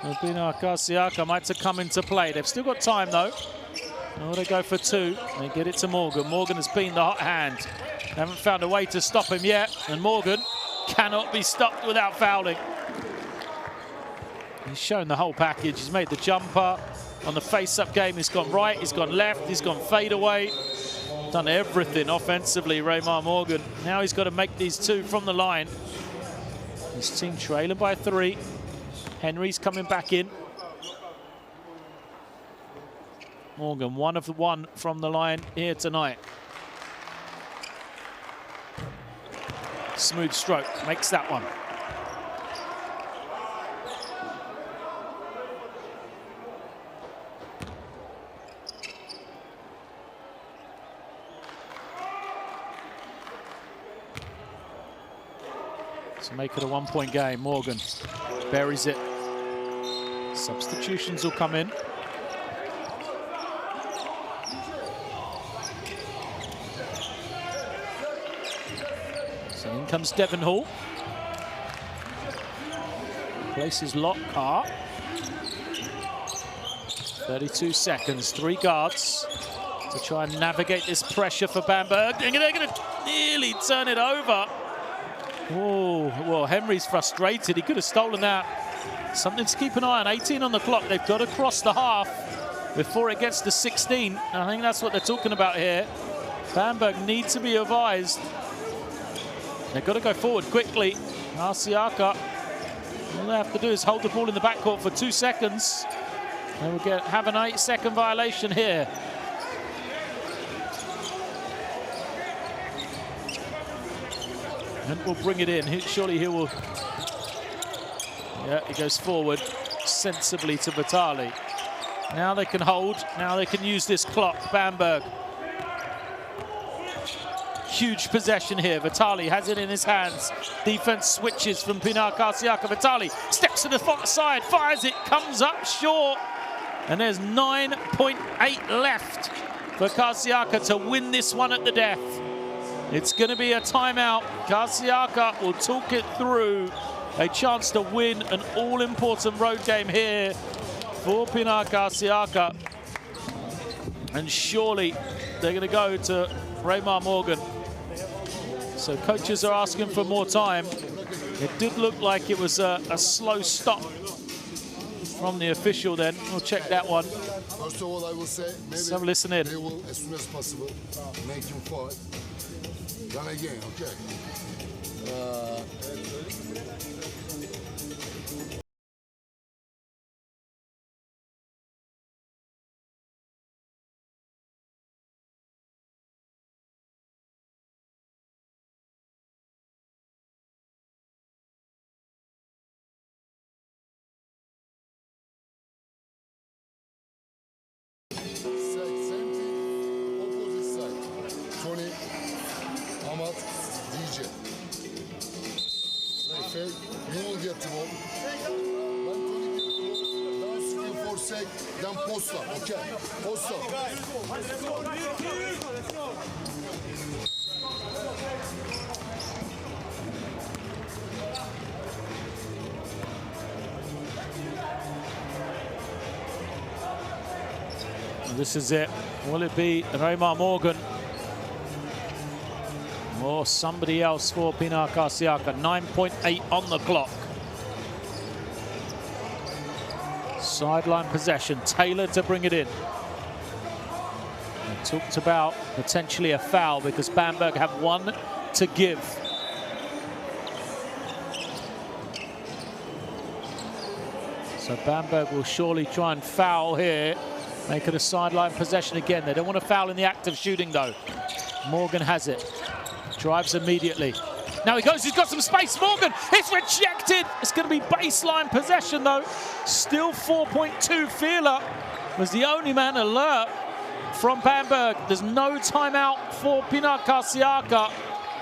of Pinar Karsiyaka might have come into play. They've still got time, though. Oh, they go for 2. They get it to Morgan. Morgan has been the hot hand. They haven't found a way to stop him yet. And Morgan cannot be stopped without fouling. He's shown the whole package. He's made the jumper. On the face-up game, he's gone right, he's gone left, he's gone fade away. Done everything offensively, Remar Morgan. Now he's got to make these 2 from the line. His team trailing by 3. Henry's coming back in. Morgan, 1 of 1 from the line here tonight. Smooth stroke, makes that one. To make it a 1-point game. Morgan buries it. Substitutions will come in. So in comes Devon Hall. Places Lockhart. 32 seconds, 3 guards to try and navigate this pressure for Bamberg. They're going to nearly turn it over. Oh, well, Henry's frustrated. He could have stolen that. Something to keep an eye on. 18 on the clock. They've got to cross the half before it gets to 16. I think that's what they're talking about here. Bamberg need to be advised. They've got to go forward quickly. Karsiyaka, all they have to do is hold the ball in the backcourt for 2 seconds. They will have an 8-second violation here. And we'll bring it in. Surely he will. Yeah, he goes forward sensibly to Vitali. Now they can hold. Now they can use this clock. Bamberg. Huge possession here. Vitali has it in his hands. Defense switches from Pinar Karsiyaka. Vitali steps to the far side, fires it, comes up short. And there's 9.8 left for Karsiyaka to win this one at the death. It's going to be a timeout. Karsiyaka will talk it through. A chance to win an all-important road game here for Pinar Karsiyaka. And surely they're going to go to Remar Morgan. So coaches are asking for more time. It did look like it was a slow stop from the official then. We'll check that one.
First of all, I will say maybe
So listen in.
they will, as soon as possible, make him fall. Then again, okay. Same thing, opposite side. Tony, Ahmad, DJ. Very fair. You will get the ball. When Tony gets the ball, down screen for sec, then post up, okay? Post up.
This is it. Will it be Raymar Morgan or somebody else for Pinar Karsiyaka? 9.8 on the clock. Sideline possession. Taylor to bring it in. We talked about potentially a foul because Bamberg have one to give. So Bamberg will surely try and foul here. Make it a sideline possession again. They don't want to foul in the act of shooting, though. Morgan has it. Drives immediately. Now he goes. He's got some space. Morgan, it's rejected. It's going to be baseline possession, though. Still 4.2. Fieler was the only man alert from Bamberg. There's no timeout for Pinar Karsiyaka.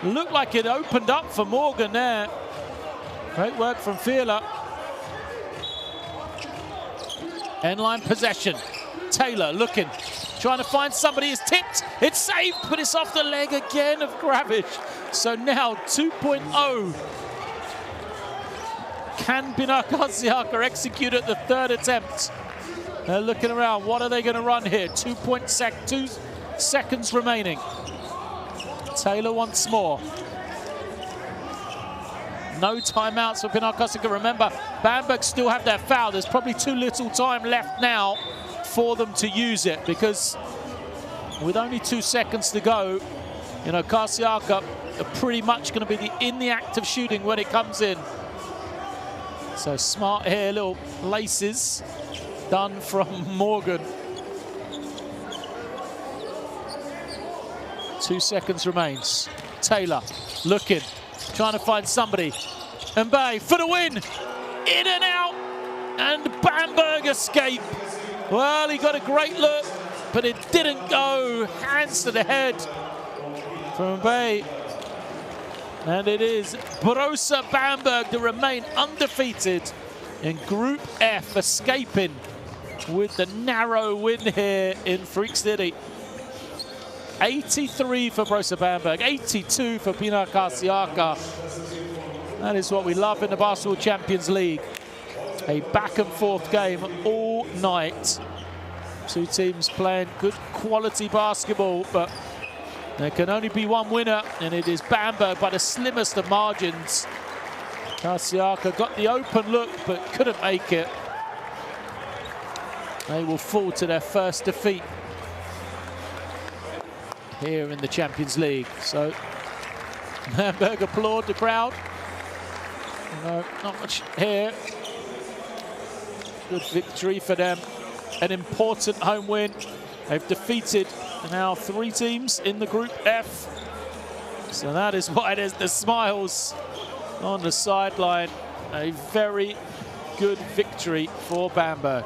Looked like it opened up for Morgan there. Great work from Fieler. End-line possession. Taylor looking, trying to find somebody. It's tipped, it's saved, but it's off the leg again of Gravic. So now 2.0. Can Pinar Karsiyaka execute at the third attempt? They're looking around. What are they going to run here? 2 seconds remaining. Taylor once more. No timeouts for Pinar Karsiyaka. Remember, Bamberg still have their foul. There's probably too little time left now for them to use it, because with only 2 seconds to go, you know, Karsiyaka are pretty much going to be in the act of shooting when it comes in. So smart here, little laces done from Morgan. 2 seconds remains. Taylor looking, trying to find somebody. Mbaye for the win. In and out. And Bamberg escape. Well, he got a great look, but it didn't go. Hands to the head from Mbaye. And it is Brose Bamberg to remain undefeated in Group F, escaping with the narrow win here in Freak City. 83 for Brose Bamberg, 82 for Pinar Karsiyaka. That is what we love in the Basketball Champions League. A back and forth game all night. Two teams playing good quality basketball, but there can only be one winner, and it is Bamberg by the slimmest of margins. Karsiyaka got the open look, but couldn't make it. They will fall to their first defeat here in the Champions League. So Bamberg applaud the crowd. No, not much here. Good victory for them. An important home win. They've defeated now 3 teams in the Group F. So that is why there's the smiles on the sideline. A very good victory for Bamberg.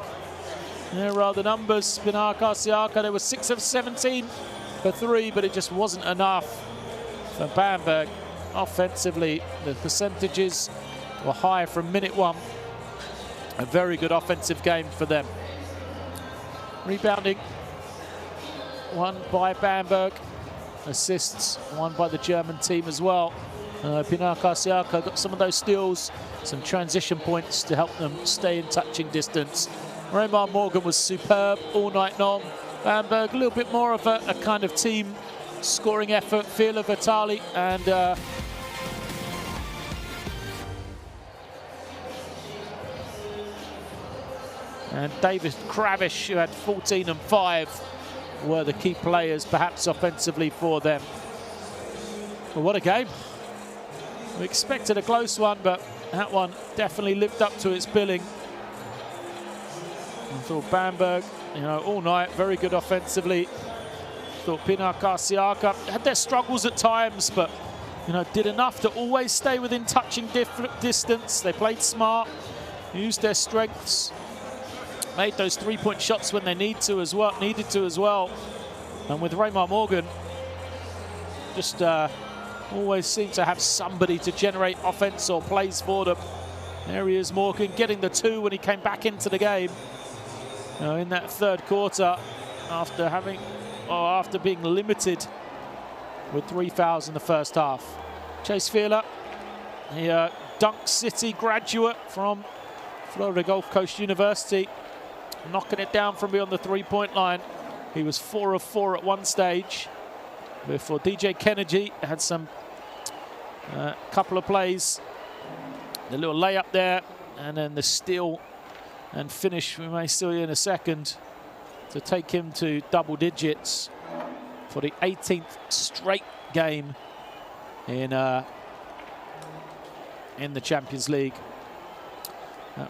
There are the numbers. Pinar Karsiyaka, they were 6 of 17 for 3, but it just wasn't enough for Bamberg. Offensively, the percentages were high from minute 1. A very good offensive game for them. Rebounding, one by Bamberg. Assists, one by the German team as well. Pinar Karsiyaka got some of those steals, some transition points to help them stay in touching distance. Raymar Morgan was superb all night long. Bamberg, a little bit more of a kind of team scoring effort. Fieler, Vitali, And David Kravish, who had 14 and 5, were the key players, perhaps offensively, for them. Well, what a game. We expected a close one, but that one definitely lived up to its billing. I thought Bamberg, all night, very good offensively. Thought Pinar Karsiyaka had their struggles at times, but did enough to always stay within touching distance. They played smart, used their strengths, made those three-point shots when they needed to as well. And with Raymar Morgan, just always seemed to have somebody to generate offense or plays for them. There he is, Morgan, getting the 2 when he came back into the game. In that third quarter, after being limited with 3 fouls in the first half. Chase Fielder, the Dunk City graduate from Florida Gulf Coast University, knocking it down from beyond the three-point line. He was 4 of 4 at one stage before DJ Kennedy had some couple of plays. The little layup there, and then the steal and finish we may see in a second to take him to double digits for the 18th straight game in the Champions League.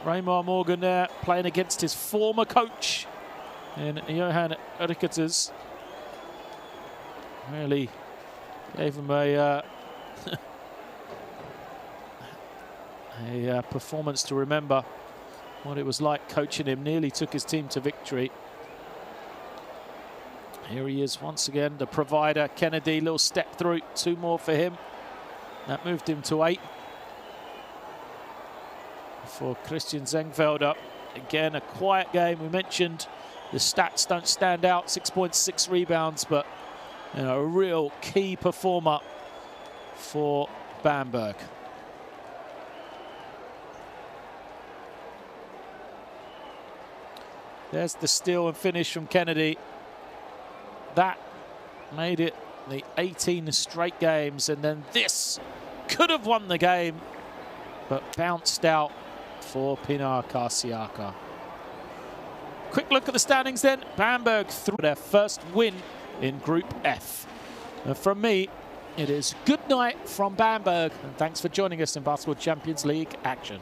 Raymar Morgan there playing against his former coach in Johan Ricketters. Really gave him a performance to remember what it was like coaching him. Nearly took his team to victory. Here he is once again, the provider. Kennedy, little step through, 2 more for him. That moved him to 8. For Christian Zengfelder, again, a quiet game. We mentioned the stats don't stand out, 6.6 rebounds, but a real key performer for Bamberg. There's the steal and finish from Kennedy. That made it the 18 straight games, and then this could have won the game, but bounced out for Pinar Karsiyaka. Quick look at the standings then. Bamberg through their first win in Group F. And from me, it is good night from Bamberg, and thanks for joining us in Basketball Champions League action.